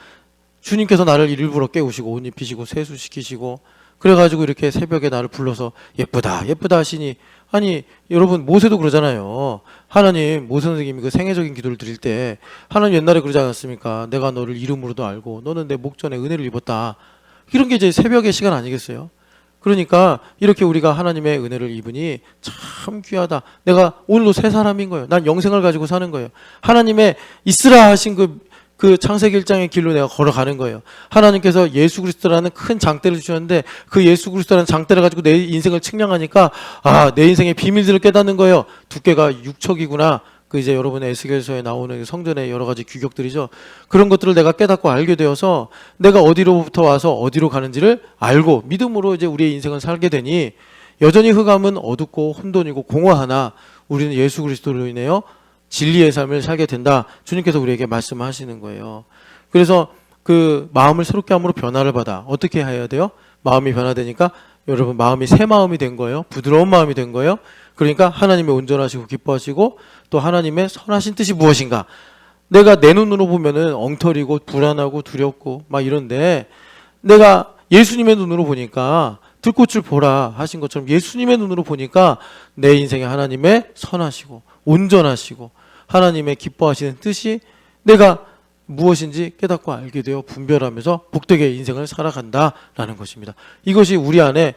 주님께서 나를 일부러 깨우시고 옷 입히시고 세수시키시고 그래가지고 이렇게 새벽에 나를 불러서 예쁘다 하시니, 아니 여러분 모세도 그러잖아요. 하나님, 모세 선생님이 그 생애적인 기도를 드릴 때 하나님 옛날에 그러지 않았습니까? 내가 너를 이름으로도 알고 너는 내 목전에 은혜를 입었다. 이런 게 이제 새벽의 시간 아니겠어요? 그러니까 이렇게 우리가 하나님의 은혜를 입으니 참 귀하다. 내가 오늘도 새 사람인 거예요. 난 영생을 가지고 사는 거예요. 하나님의 있으라 하신 그 창세기 1장의 길로 내가 걸어가는 거예요. 하나님께서 예수 그리스도라는 큰 장대를 주셨는데 그 예수 그리스도라는 장대를 가지고 내 인생을 측량하니까 내 인생의 비밀들을 깨닫는 거예요. 두께가 6척이구나. 그 이제 여러분의 에스겔서에 나오는 성전의 여러 가지 규격들이죠. 그런 것들을 내가 깨닫고 알게 되어서 내가 어디로부터 와서 어디로 가는지를 알고 믿음으로 이제 우리의 인생을 살게 되니 여전히 흑암은 어둡고 혼돈이고 공허하나 우리는 예수 그리스도로 인해요 진리의 삶을 살게 된다. 주님께서 우리에게 말씀하시는 거예요. 그래서 그 마음을 새롭게 함으로 변화를 받아 어떻게 해야 돼요? 마음이 변화되니까 여러분 마음이 새 마음이 된 거예요. 부드러운 마음이 된 거예요. 그러니까 하나님의 온전하시고 기뻐하시고 또 하나님의 선하신 뜻이 무엇인가. 내가 내 눈으로 보면은 엉터리고 불안하고 두렵고 막 이런데 내가 예수님의 눈으로 보니까 들꽃을 보라 하신 것처럼 예수님의 눈으로 보니까 내 인생에 하나님의 선하시고 온전하시고 하나님의 기뻐하시는 뜻이 내가 무엇인지 깨닫고 알게 되어 분별하면서 복되게 인생을 살아간다라는 것입니다. 이것이 우리 안에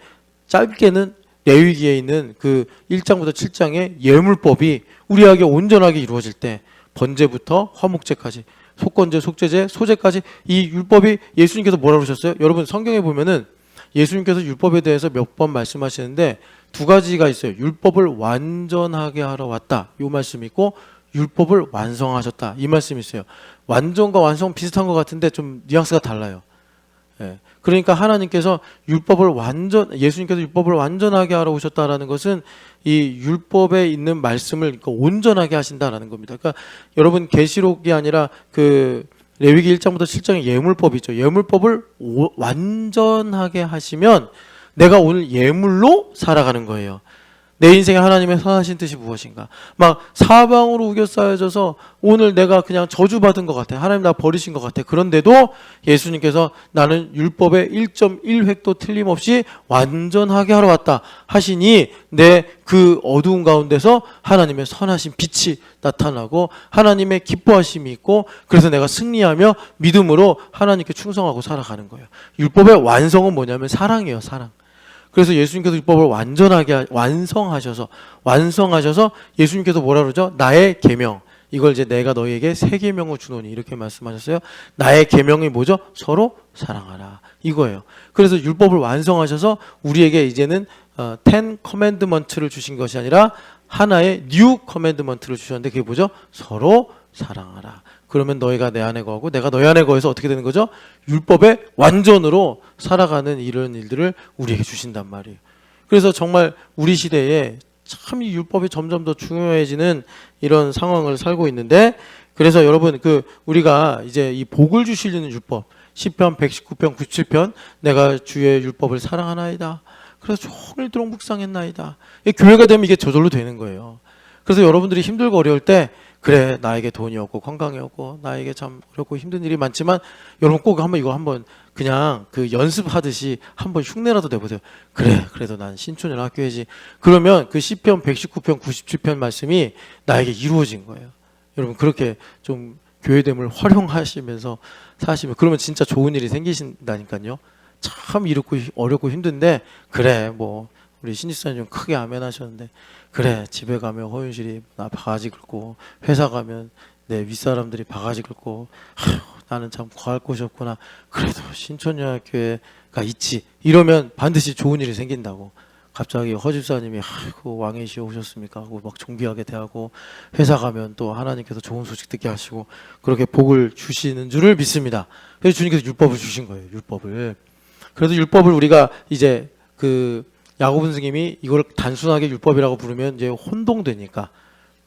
짧게는 레위기에 있는 그 1장부터 7장의 예물법이 우리에게 온전하게 이루어질 때 번제부터 화목제까지 속건제, 속죄제, 소제까지 이 율법이 예수님께서 뭐라고 그러셨어요? 여러분 성경에 보면은 예수님께서 율법에 대해서 몇 번 말씀하시는데 두 가지가 있어요. 율법을 완전하게 하러 왔다. 이 말씀이 있고 율법을 완성하셨다. 이 말씀이 있어요. 완전과 완성 비슷한 것 같은데 좀 뉘앙스가 달라요. 예. 그러니까 하나님께서 예수님께서 율법을 완전하게 하러 오셨다라는 것은 이 율법에 있는 말씀을 온전하게 하신다라는 겁니다. 그러니까 여러분 계시록이 아니라 그 레위기 1장부터 7장의 예물법이죠. 예물법을 완전하게 하시면 내가 오늘 예물로 살아가는 거예요. 내 인생에 하나님의 선하신 뜻이 무엇인가. 막 사방으로 우겨싸여져서 오늘 내가 그냥 저주받은 것 같아. 하나님 나 버리신 것 같아. 그런데도 예수님께서 나는 율법의 1.1획도 틀림없이 완전하게 하러 왔다 하시니 내 그 어두운 가운데서 하나님의 선하신 빛이 나타나고 하나님의 기뻐하심이 있고 그래서 내가 승리하며 믿음으로 하나님께 충성하고 살아가는 거예요. 율법의 완성은 뭐냐면 사랑이에요. 사랑. 그래서 예수님께서 율법을 완전하게 완성하셔서 예수님께서 뭐라 그러죠? 나의 계명. 이걸 이제 내가 너희에게 새 계명을 주노니 이렇게 말씀하셨어요. 나의 계명이 뭐죠? 서로 사랑하라. 이거예요. 그래서 율법을 완성하셔서 우리에게 이제는 Ten Commandments를 주신 것이 아니라 하나의 New Commandment를 주셨는데 그게 뭐죠? 서로 사랑하라. 그러면 너희가 내 안에 거하고 내가 너희 안에 거해서 어떻게 되는 거죠? 율법의 완전으로 살아가는 이런 일들을 우리에게 주신단 말이에요. 그래서 정말 우리 시대에 참 이 율법이 점점 더 중요해지는 이런 상황을 살고 있는데 그래서 여러분 우리가 이제 이 복을 주시는 율법 시편 119편 97편 내가 주의 율법을 사랑하나이다. 그래서 종일토록 묵상했나이다. 교회가 되면 이게 저절로 되는 거예요. 그래서 여러분들이 힘들고 어려울 때 그래 나에게 돈이 없고 건강이 없고 나에게 참 어렵고 힘든 일이 많지만 여러분 꼭 이거 한번 그냥 연습하듯이 한번 흉내라도 내보세요. 그래 그래도 난 신촌이나 학교이지. 그러면 그 시편 119편 97편 말씀이 나에게 이루어진 거예요. 여러분 그렇게 좀 교회됨을 활용하시면서 사시면 그러면 진짜 좋은 일이 생기신다니까요. 참 이렇고 어렵고 힘든데 그래 뭐 우리 신지사님 좀 크게 아멘 하셨는데 그래 집에 가면 허윤실이 나 바가지 긁고 회사 가면 내 윗사람들이 바가지 긁고 나는 참 거할 곳이 없구나. 그래도 신촌여학교회가 있지. 이러면 반드시 좋은 일이 생긴다고. 갑자기 허집사님이 아이고 왕이시여 오셨습니까 하고 막 존귀하게 대하고 회사 가면 또 하나님께서 좋은 소식 듣게 하시고 그렇게 복을 주시는 줄을 믿습니다. 그래서 주님께서 율법을 주신 거예요. 율법을. 그래도 율법을 우리가 이제 야고보 선생님이 이걸 단순하게 율법이라고 부르면 이제 혼동되니까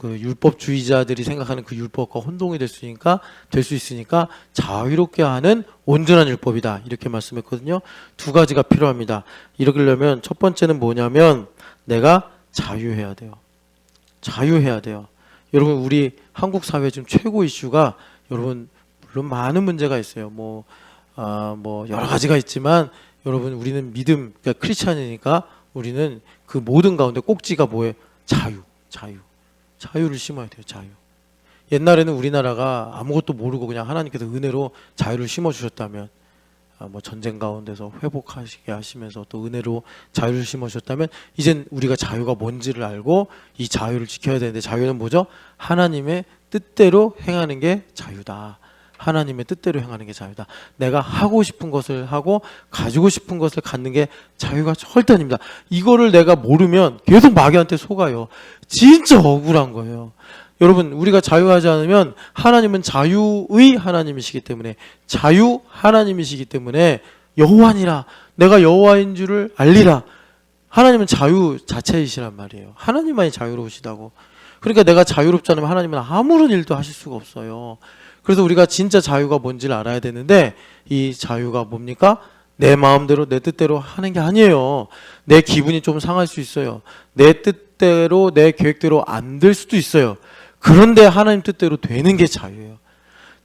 율법주의자들이 생각하는 그 율법과 혼동이 될 수 있으니까 자유롭게 하는 온전한 율법이다 이렇게 말씀했거든요. 두 가지가 필요합니다. 이러려면 첫 번째는 뭐냐면 내가 자유해야 돼요. 자유해야 돼요. 여러분 우리 한국 사회 지금 최고 이슈가 여러분 물론 많은 문제가 있어요. 뭐 여러 가지가 있지만 여러분 우리는 믿음 그러니까 크리스찬이니까 우리는 그 모든 가운데 꼭지가 뭐예요? 자유를 심어야 돼요. 자유. 옛날에는 우리나라가 아무것도 모르고 그냥 하나님께서 은혜로 자유를 심어주셨다면 전쟁 가운데서 회복하시게 하시면서 또 은혜로 자유를 심어주셨다면 이젠 우리가 자유가 뭔지를 알고 이 자유를 지켜야 되는데 자유는 뭐죠? 하나님의 뜻대로 행하는 게 자유다. 하나님의 뜻대로 행하는 게 자유다. 내가 하고 싶은 것을 하고 가지고 싶은 것을 갖는 게 자유가 절대 아닙니다. 이거를 내가 모르면 계속 마귀한테 속아요. 진짜 억울한 거예요. 여러분 우리가 자유하지 않으면 하나님은 자유의 하나님이시기 때문에 여호와니라 내가 여호와인 줄을 알리라. 하나님은 자유 자체이시란 말이에요. 하나님만이 자유로우시다고. 그러니까 내가 자유롭지 않으면 하나님은 아무런 일도 하실 수가 없어요. 그래서 우리가 진짜 자유가 뭔지를 알아야 되는데 이 자유가 뭡니까? 내 마음대로 내 뜻대로 하는 게 아니에요. 내 기분이 좀 상할 수 있어요. 내 뜻대로 내 계획대로 안 될 수도 있어요. 그런데 하나님 뜻대로 되는 게 자유예요.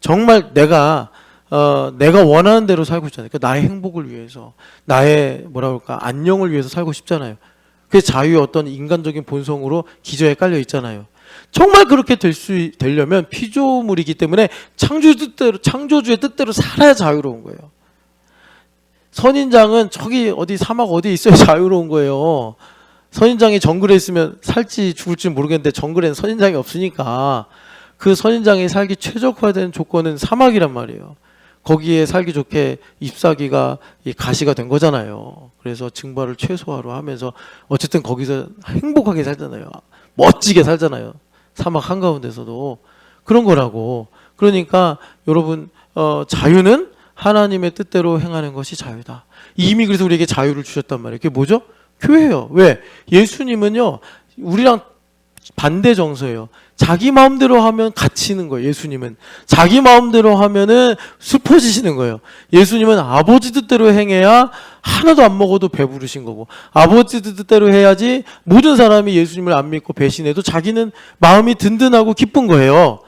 정말 내가 원하는 대로 살고 있잖아요. 그러니까 나의 행복을 위해서, 나의 안녕을 위해서 살고 싶잖아요. 그 자유의 어떤 인간적인 본성으로 기저에 깔려 있잖아요. 정말 그렇게 되려면 피조물이기 때문에 창조주의 뜻대로 살아야 자유로운 거예요. 선인장은 저기 어디 사막 어디에 있어야 자유로운 거예요. 선인장이 정글에 있으면 살지 죽을지 모르겠는데 정글에는 선인장이 없으니까 그 선인장이 살기 최적화된 조건은 사막이란 말이에요. 거기에 살기 좋게 잎사귀가 가시가 된 거잖아요. 그래서 증발을 최소화로 하면서 어쨌든 거기서 행복하게 살잖아요. 멋지게 살잖아요. 사막 한가운데서도 그런 거라고. 그러니까 여러분 자유는 하나님의 뜻대로 행하는 것이 자유다. 이미 그래서 우리에게 자유를 주셨단 말이에요. 그게 뭐죠? 교회예요. 왜? 예수님은요 우리랑 반대 정서예요. 자기 마음대로 하면 갇히는 거예요. 예수님은 자기 마음대로 하면은 슬퍼지시는 거예요. 예수님은 아버지 뜻대로 행해야 하나도 안 먹어도 배부르신 거고, 아버지 뜻대로 해야지 모든 사람이 예수님을 안 믿고 배신해도 자기는 마음이 든든하고 기쁜 거예요.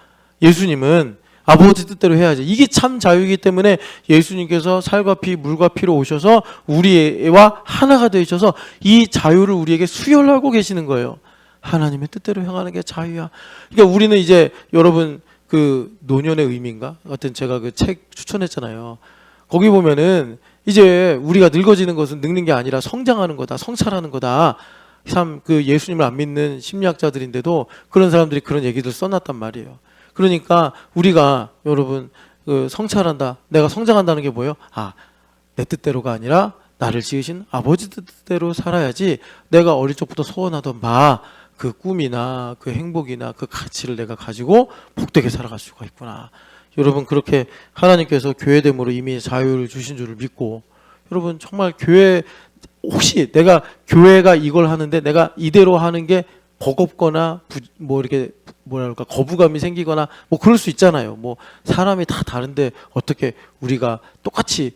예수님은 아버지 뜻대로 해야지. 이게 참 자유이기 때문에 예수님께서 살과 피, 물과 피로 오셔서 우리와 하나가 되셔서 이 자유를 우리에게 수혈하고 계시는 거예요. 하나님의 뜻대로 행하는 게 자유야. 그러니까 우리는 이제 여러분 그 노년의 의미인가? 하여튼 제가 그 책 추천했잖아요. 거기 보면은 이제 우리가 늙어지는 것은 늙는 게 아니라 성장하는 거다, 성찰하는 거다. 참 그 예수님을 안 믿는 심리학자들인데도 그런 사람들이 그런 얘기들 써놨단 말이에요. 그러니까 우리가 여러분 그 성찰한다, 내가 성장한다는 게 뭐예요? 내 뜻대로가 아니라 나를 지으신 아버지 뜻대로 살아야지 내가 어릴 적부터 소원하던 그 꿈이나 그 행복이나 그 가치를 내가 가지고 복되게 살아갈 수가 있구나. 여러분 그렇게 하나님께서 교회됨으로 이미 자유를 주신 줄을 믿고, 여러분 정말 혹시 내가 교회가 이걸 하는데 내가 이대로 하는 게 버겁거나 이렇게 거부감이 생기거나 그럴 수 있잖아요. 사람이 다 다른데 어떻게 우리가 똑같이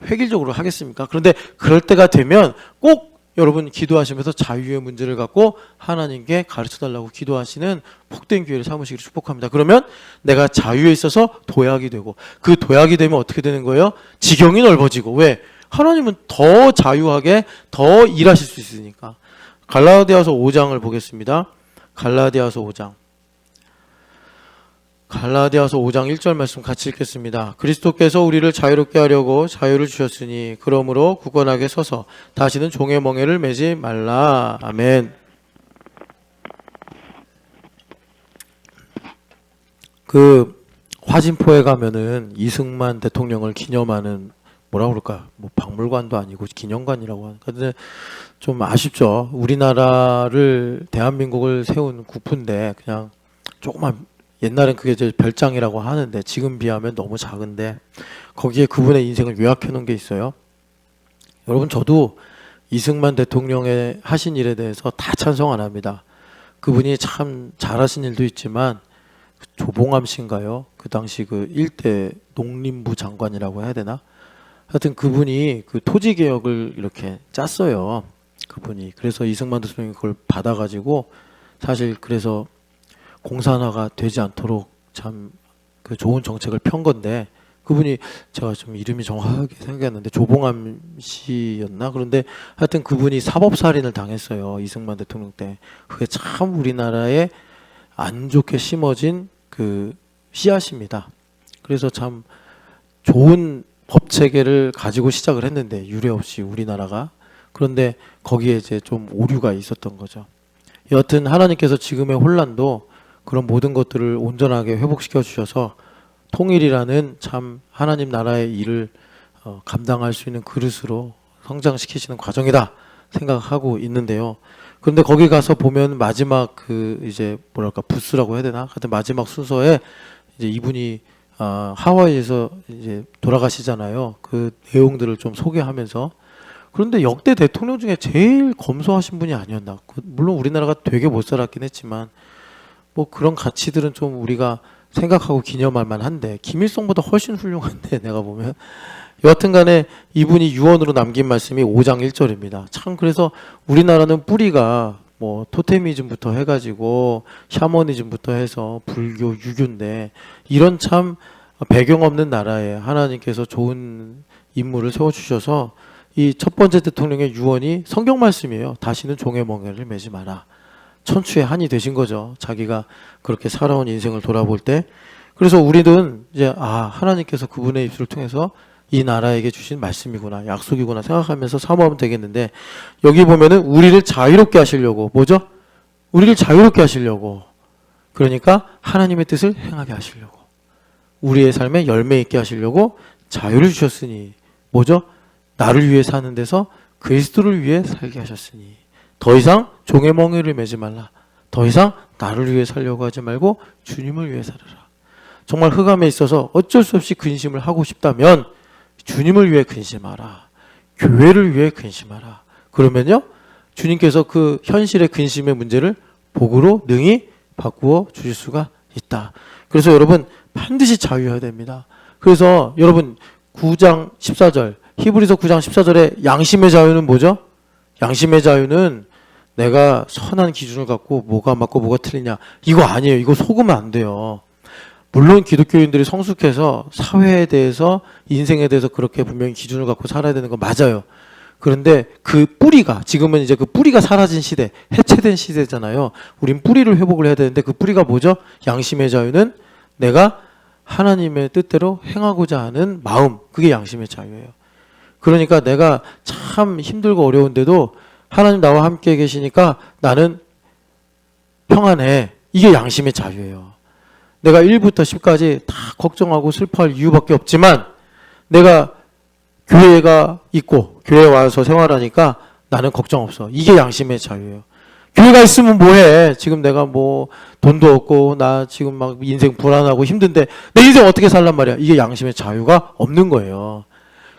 획일적으로 하겠습니까? 그런데 그럴 때가 되면 꼭 여러분 기도하시면서 자유의 문제를 갖고 하나님께 가르쳐달라고 기도하시는 복된 기회를 삼으시기를 축복합니다. 그러면 내가 자유에 있어서 도약이 되고, 그 도약이 되면 어떻게 되는 거예요? 지경이 넓어지고. 왜? 하나님은 더 자유하게 더 일하실 수 있으니까. 갈라디아서 5장을 보겠습니다. 갈라디아서 5장 1절 말씀 같이 읽겠습니다. 그리스도께서 우리를 자유롭게 하려고 자유를 주셨으니 그러므로 굳건하게 서서 다시는 종의 멍에를 매지 말라. 아멘. 그 화진포에 가면은 이승만 대통령을 기념하는 박물관도 아니고 기념관이라고 하는. 근데 좀 아쉽죠. 우리나라를 대한민국을 세운 국부인데 그냥 조그만, 옛날엔 그게 이제 별장이라고 하는데 지금 비하면 너무 작은데 거기에 그분의 인생을 요약해 놓은 게 있어요. 여러분 저도 이승만 대통령의 하신 일에 대해서 다 찬성 안 합니다. 그분이 참 잘하신 일도 있지만 조봉암 씨인가요? 그 당시 그 일대 농림부 장관이라고 해야 되나? 하여튼 그분이 그 토지 개혁을 이렇게 짰어요. 그분이. 그래서 이승만 대통령이 그걸 받아가지고 사실 그래서 공산화가 되지 않도록 참 그 좋은 정책을 편 건데, 그분이 제가 좀 이름이 정확하게 생각이 안 나는데 조봉암 씨였나? 그런데 하여튼 그분이 사법살인을 당했어요. 이승만 대통령 때. 그게 참 우리나라에 안 좋게 심어진 그 씨앗입니다. 그래서 참 좋은 법 체계를 가지고 시작을 했는데 유례 없이 우리나라가. 그런데 거기에 이제 좀 오류가 있었던 거죠. 여하튼 하나님께서 지금의 혼란도 그런 모든 것들을 온전하게 회복시켜 주셔서 통일이라는 참 하나님 나라의 일을 감당할 수 있는 그릇으로 성장시키시는 과정이다 생각하고 있는데요. 그런데 거기 가서 보면 마지막 부스라고 해야 되나? 하여튼 마지막 순서에 이제 이분이 하와이에서 이제 돌아가시잖아요. 그 내용들을 좀 소개하면서. 그런데 역대 대통령 중에 제일 검소하신 분이 아니었나? 물론 우리나라가 되게 못 살았긴 했지만 그런 가치들은 좀 우리가 생각하고 기념할 만한데 김일성보다 훨씬 훌륭한데 내가 보면 여하튼간에 이분이 유언으로 남긴 말씀이 5장 1절입니다. 참 그래서 우리나라는 뿌리가 뭐 토테미즘부터 해가지고 샤머니즘부터 해서 불교, 유교인데 이런 참 배경 없는 나라에 하나님께서 좋은 인물을 세워주셔서 이 첫 번째 대통령의 유언이 성경 말씀이에요. 다시는 종의 멍에를 매지 마라. 천추의 한이 되신 거죠. 자기가 그렇게 살아온 인생을 돌아볼 때. 그래서 우리는 이제 하나님께서 그분의 입술을 통해서 이 나라에게 주신 말씀이구나, 약속이구나 생각하면서 사모하면 되겠는데, 여기 보면은 우리를 자유롭게 하시려고, 뭐죠? 우리를 자유롭게 하시려고, 그러니까 하나님의 뜻을 행하게 하시려고, 우리의 삶에 열매 있게 하시려고 자유를 주셨으니, 뭐죠? 나를 위해 사는 데서 그리스도를 위해 살게 하셨으니 더 이상 종의 멍에를 매지 말라. 더 이상 나를 위해 살려고 하지 말고 주님을 위해 살아라. 정말 흑암에 있어서 어쩔 수 없이 근심을 하고 싶다면 주님을 위해 근심하라. 교회를 위해 근심하라. 그러면요, 주님께서 그 현실의 근심의 문제를 복으로 능히 바꾸어 주실 수가 있다. 그래서 여러분 반드시 자유해야 됩니다. 그래서 여러분 9장 14절 히브리서 9장 14절에 양심의 자유는 뭐죠? 양심의 자유는 내가 선한 기준을 갖고 뭐가 맞고 뭐가 틀리냐, 이거 아니에요. 이거 속으면 안 돼요. 물론 기독교인들이 성숙해서 사회에 대해서, 인생에 대해서 그렇게 분명히 기준을 갖고 살아야 되는 거 맞아요. 그런데 그 뿌리가, 지금은 이제 그 뿌리가 사라진 시대, 해체된 시대잖아요. 우린 뿌리를 회복을 해야 되는데 그 뿌리가 뭐죠? 양심의 자유는 내가 하나님의 뜻대로 행하고자 하는 마음, 그게 양심의 자유예요. 그러니까 내가 참 힘들고 어려운데도 하나님 나와 함께 계시니까 나는 평안해. 이게 양심의 자유예요. 내가 1부터 10까지 다 걱정하고 슬퍼할 이유밖에 없지만 내가 교회가 있고 교회에 와서 생활하니까 나는 걱정 없어. 이게 양심의 자유예요. 교회가 있으면 뭐해? 지금 내가 뭐 돈도 없고 나 지금 막 인생 불안하고 힘든데 내 인생 어떻게 살란 말이야? 이게 양심의 자유가 없는 거예요.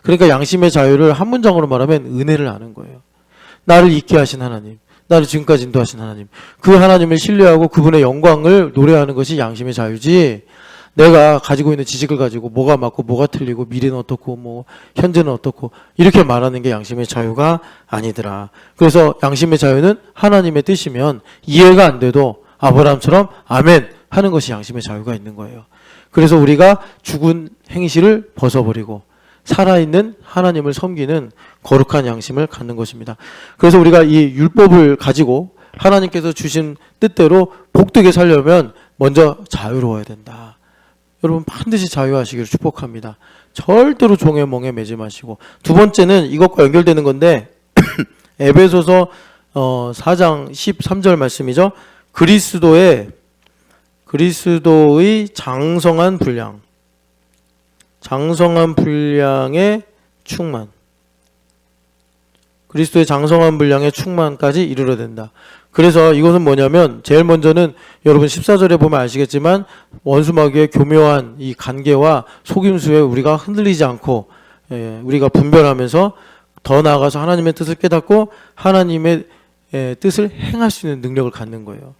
그러니까 양심의 자유를 한 문장으로 말하면 은혜를 아는 거예요. 나를 있게 하신 하나님, 나를 지금까지 인도하신 하나님, 그 하나님을 신뢰하고 그분의 영광을 노래하는 것이 양심의 자유지, 내가 가지고 있는 지식을 가지고 뭐가 맞고 뭐가 틀리고 미래는 어떻고 뭐 현재는 어떻고 이렇게 말하는 게 양심의 자유가 아니더라. 그래서 양심의 자유는 하나님의 뜻이면 이해가 안 돼도 아브라함처럼 아멘 하는 것이 양심의 자유가 있는 거예요. 그래서 우리가 죽은 행실을 벗어버리고 살아있는 하나님을 섬기는 거룩한 양심을 갖는 것입니다. 그래서 우리가 이 율법을 가지고 하나님께서 주신 뜻대로 복되게 살려면 먼저 자유로워야 된다. 여러분 반드시 자유하시기를 축복합니다. 절대로 종의 멍에 매지 마시고, 두 번째는 이것과 연결되는 건데 에베소서 4장 13절 말씀이죠. 그리스도의 장성한 분량의 충만, 그리스도의 장성한 분량의 충만까지 이르러야 된다. 그래서 이것은 뭐냐면 제일 먼저는 여러분 14절에 보면 아시겠지만 원수마귀의 교묘한 이 간계와 속임수에 우리가 흔들리지 않고 우리가 분별하면서 더 나아가서 하나님의 뜻을 깨닫고 하나님의 뜻을 행할 수 있는 능력을 갖는 거예요.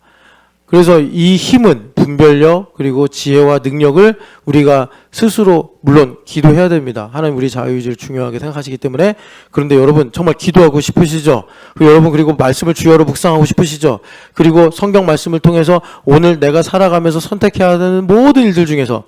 그래서 이 힘은 분별력 그리고 지혜와 능력을 우리가 스스로 물론 기도해야 됩니다. 하나님 우리 자유의지를 중요하게 생각하시기 때문에. 그런데 여러분 정말 기도하고 싶으시죠? 그리고 말씀을 주여로 묵상하고 싶으시죠? 그리고 성경 말씀을 통해서 오늘 내가 살아가면서 선택해야 하는 모든 일들 중에서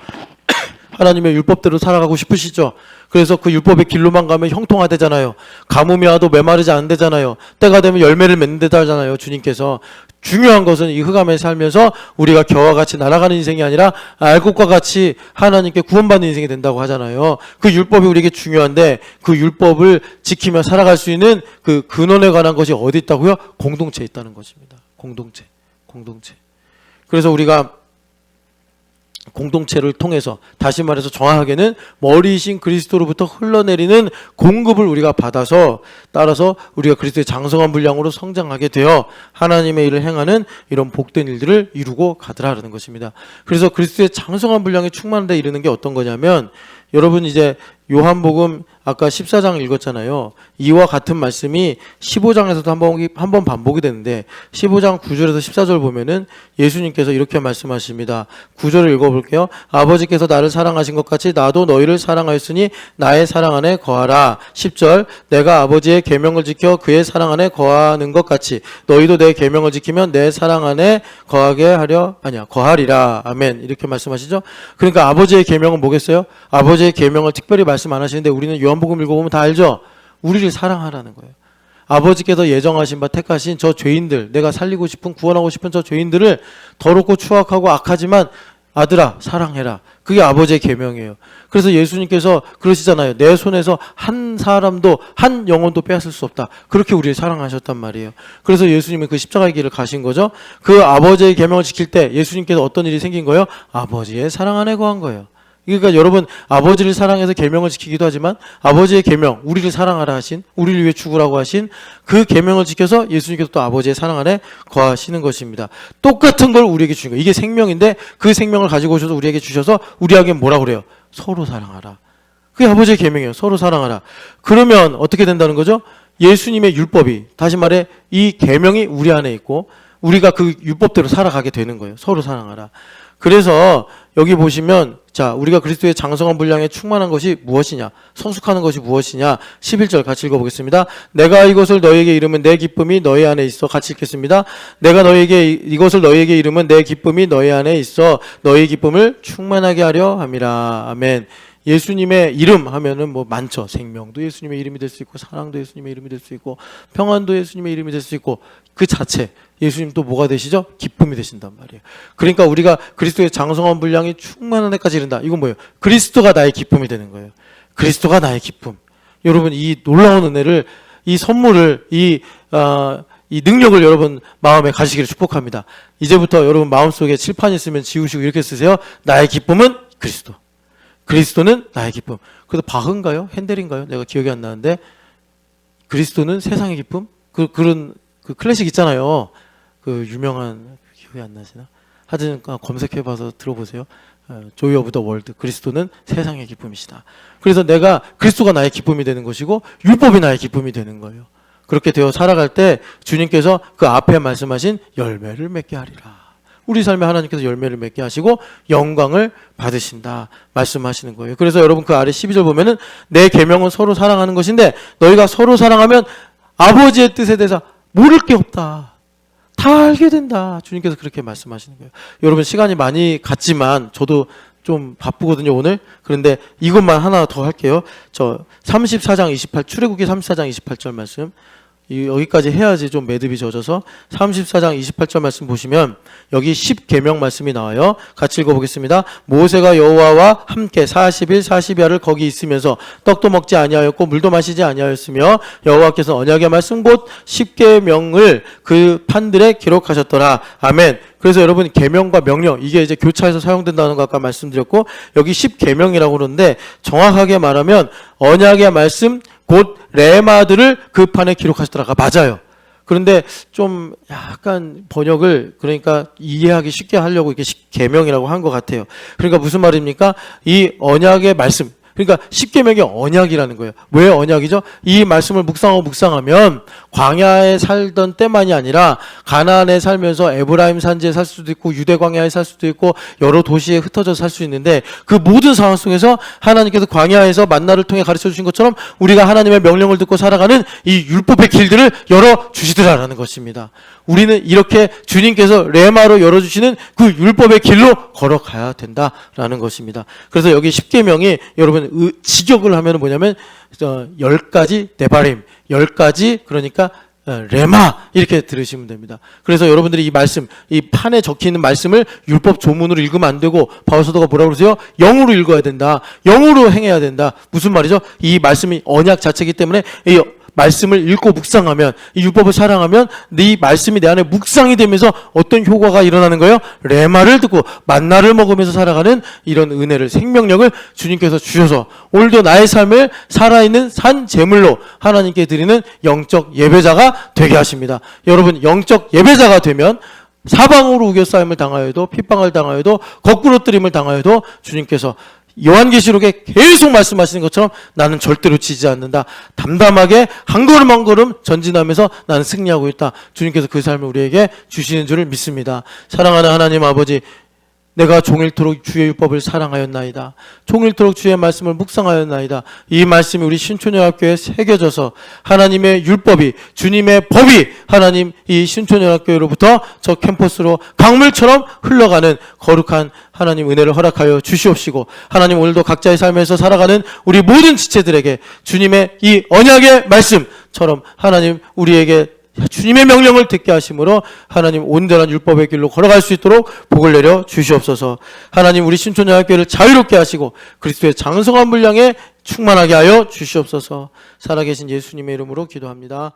하나님의 율법대로 살아가고 싶으시죠? 그래서 그 율법의 길로만 가면 형통하대잖아요. 가뭄이 와도 메마르지 않는다잖아요. 때가 되면 열매를 맺는다잖아요. 주님께서. 중요한 것은 이 흑암에 살면서 우리가 겨와 같이 날아가는 인생이 아니라 알곡과 같이 하나님께 구원받는 인생이 된다고 하잖아요. 그 율법이 우리에게 중요한데 그 율법을 지키며 살아갈 수 있는 그 근원에 관한 것이 어디 있다고요? 공동체에 있다는 것입니다. 공동체. 그래서 우리가 공동체를 통해서, 다시 말해서 정확하게는 머리이신 그리스도로부터 흘러내리는 공급을 우리가 받아서, 따라서 우리가 그리스도의 장성한 분량으로 성장하게 되어 하나님의 일을 행하는 이런 복된 일들을 이루고 가더라라는 것입니다. 그래서 그리스도의 장성한 분량에 충만한 데 이르는 게 어떤 거냐면, 여러분 이제 요한복음 아까 14장 읽었잖아요. 이와 같은 말씀이 15장에서도 한번 반복이 되는데 15장 9절에서 14절 보면은 예수님께서 이렇게 말씀하십니다. 9절을 읽어볼게요. 아버지께서 나를 사랑하신 것 같이 나도 너희를 사랑하였으니 나의 사랑 안에 거하라. 10절 내가 아버지의 계명을 지켜 그의 사랑 안에 거하는 것 같이 너희도 내 계명을 지키면 내 사랑 안에 거하리라. 아멘. 이렇게 말씀하시죠. 그러니까 아버지의 계명은 뭐겠어요? 아버지의 계명을 특별히 말씀 안 하시는데 우리는 요한복음 읽어보면 다 알죠? 우리를 사랑하라는 거예요. 아버지께서 예정하신 바 택하신 저 죄인들, 내가 살리고 싶은 구원하고 싶은 저 죄인들을 더럽고 추악하고 악하지만 아들아 사랑해라. 그게 아버지의 계명이에요. 그래서 예수님께서 그러시잖아요. 내 손에서 한 사람도 한 영혼도 빼앗을 수 없다. 그렇게 우리를 사랑하셨단 말이에요. 그래서 예수님은 그 십자가의 길을 가신 거죠. 그 아버지의 계명을 지킬 때 예수님께서 어떤 일이 생긴 거예요? 아버지의 사랑 안에 거한 거예요. 그러니까 여러분 아버지를 사랑해서 계명을 지키기도 하지만 아버지의 계명, 우리를 사랑하라 하신, 우리를 위해 죽으라고 하신 그 계명을 지켜서 예수님께서 또 아버지의 사랑 안에 거하시는 것입니다. 똑같은 걸 우리에게 주신 거예요. 이게 생명인데 그 생명을 가지고 오셔서 우리에게 주셔서 우리에게 뭐라 그래요? 서로 사랑하라. 그게 아버지의 계명이에요. 서로 사랑하라. 그러면 어떻게 된다는 거죠? 예수님의 율법이, 다시 말해 이 계명이 우리 안에 있고 우리가 그 율법대로 살아가게 되는 거예요. 서로 사랑하라. 그래서 여기 보시면 자, 우리가 그리스도의 장성한 분량에 충만한 것이 무엇이냐? 성숙하는 것이 무엇이냐? 11절 같이 읽어보겠습니다. 내가 이것을 너희에게 이르면 내 기쁨이 너희 안에 있어. 같이 읽겠습니다. 내가 이것을 너희에게 이르면 내 기쁨이 너희 안에 있어. 너희 기쁨을 충만하게 하려 함이라. 아멘. 예수님의 이름 하면은 뭐 많죠. 생명도 예수님의 이름이 될 수 있고 사랑도 예수님의 이름이 될 수 있고 평안도 예수님의 이름이 될 수 있고 그 자체 예수님 또 뭐가 되시죠? 기쁨이 되신단 말이에요. 그러니까 우리가 그리스도의 장성한 분량이 충만한 데까지 이른다. 이건 뭐예요? 그리스도가 나의 기쁨이 되는 거예요. 그리스도가 나의 기쁨. 여러분 이 놀라운 은혜를, 이 선물을, 이 능력을 여러분 마음에 가지기를 축복합니다. 이제부터 여러분 마음속에 칠판 있으면 지우시고 이렇게 쓰세요. 나의 기쁨은 그리스도. 그리스도는 나의 기쁨. 그래서 바흐인가요? 핸델인가요? 내가 기억이 안 나는데 그리스도는 세상의 기쁨? 그런 클래식 있잖아요. 그 유명한, 기억이 안 나시나? 하여튼 검색해봐서 들어보세요. 조이 오브 더 월드. 그리스도는 세상의 기쁨이시다. 그래서 내가 그리스도가 나의 기쁨이 되는 것이고 율법이 나의 기쁨이 되는 거예요. 그렇게 되어 살아갈 때 주님께서 그 앞에 말씀하신 열매를 맺게 하리라. 우리 삶에 하나님께서 열매를 맺게 하시고 영광을 받으신다 말씀하시는 거예요. 그래서 여러분 그 아래 12절 보면은 내 계명은 서로 사랑하는 것인데 너희가 서로 사랑하면 아버지의 뜻에 대해서 모를 게 없다. 다 알게 된다. 주님께서 그렇게 말씀하시는 거예요. 여러분 시간이 많이 갔지만 저도 좀 바쁘거든요 오늘. 그런데 이것만 하나 더 할게요. 저 34장 28 출애굽기 34장 28절 말씀. 여기까지 해야지 좀 매듭이 젖어서 34장 28절 말씀 보시면 여기 10계명 말씀이 나와요. 같이 읽어보겠습니다. 모세가 여호와와 함께 40일 40야를 거기 있으면서 떡도 먹지 아니하였고 물도 마시지 아니하였으며 여호와께서 언약의 말씀 곧 10계명을 그 판들에 기록하셨더라. 아멘. 그래서 여러분 계명과 명령 이게 이제 교차해서 사용된다는 거 아까 말씀드렸고 여기 10계명이라고 그러는데 정확하게 말하면 언약의 말씀 곧 레마들을 그 판에 기록하시더라가 맞아요. 그런데 좀 약간 번역을 그러니까 이해하기 쉽게 하려고 이렇게 계명이라고 한 것 같아요. 그러니까 무슨 말입니까? 이 언약의 말씀, 그러니까 10계명이 언약이라는 거예요. 왜 언약이죠? 이 말씀을 묵상하면 광야에 살던 때만이 아니라 가나안에 살면서 에브라임 산지에 살 수도 있고 유대 광야에 살 수도 있고 여러 도시에 흩어져 살 수 있는데 그 모든 상황 속에서 하나님께서 광야에서 만나를 통해 가르쳐 주신 것처럼 우리가 하나님의 명령을 듣고 살아가는 이 율법의 길들을 열어 주시더라라는 것입니다. 우리는 이렇게 주님께서 레마로 열어주시는 그 율법의 길로 걸어가야 된다라는 것입니다. 그래서 여기 10계명이 여러분 직역을 하면 뭐냐면 10가지 네바림, 10가지 그러니까 레마 이렇게 들으시면 됩니다. 그래서 여러분들이 이 말씀, 이 판에 적혀있는 말씀을 율법 조문으로 읽으면 안 되고 바울 사도가 뭐라고 그러세요? 영으로 읽어야 된다. 영으로 행해야 된다. 무슨 말이죠? 이 말씀이 언약 자체이기 때문에 이 말씀을 읽고 묵상하면 이 율법을 사랑하면 네 말씀이 내 안에 묵상이 되면서 어떤 효과가 일어나는 거예요? 레마를 듣고 만나를 먹으면서 살아가는 이런 은혜를 생명력을 주님께서 주셔서 오늘도 나의 삶을 살아있는 산 제물로 하나님께 드리는 영적 예배자가 되게 하십니다. 여러분 영적 예배자가 되면 사방으로 우겨싸임을 당하여도 핍박을 당하여도 거꾸로 뜨림을 당하여도 주님께서 요한계시록에 계속 말씀하시는 것처럼 나는 절대로 지지 않는다. 담담하게 한 걸음 한 걸음 전진하면서 나는 승리하고 있다. 주님께서 그 삶을 우리에게 주시는 줄을 믿습니다. 사랑하는 하나님 아버지, 내가 종일토록 주의 율법을 사랑하였나이다. 종일토록 주의 말씀을 묵상하였나이다. 이 말씀이 우리 신촌연합교회에 새겨져서 하나님의 율법이, 주님의 법이 하나님 이 신촌연합교회로부터 저 캠퍼스로 강물처럼 흘러가는 거룩한 하나님 은혜를 허락하여 주시옵시고, 하나님 오늘도 각자의 삶에서 살아가는 우리 모든 지체들에게 주님의 이 언약의 말씀처럼 하나님 우리에게 주님의 명령을 듣게 하심으로 하나님 온전한 율법의 길로 걸어갈 수 있도록 복을 내려 주시옵소서. 하나님 우리 신촌연합교회를 자유롭게 하시고 그리스도의 장성한 분량에 충만하게 하여 주시옵소서. 살아계신 예수님의 이름으로 기도합니다.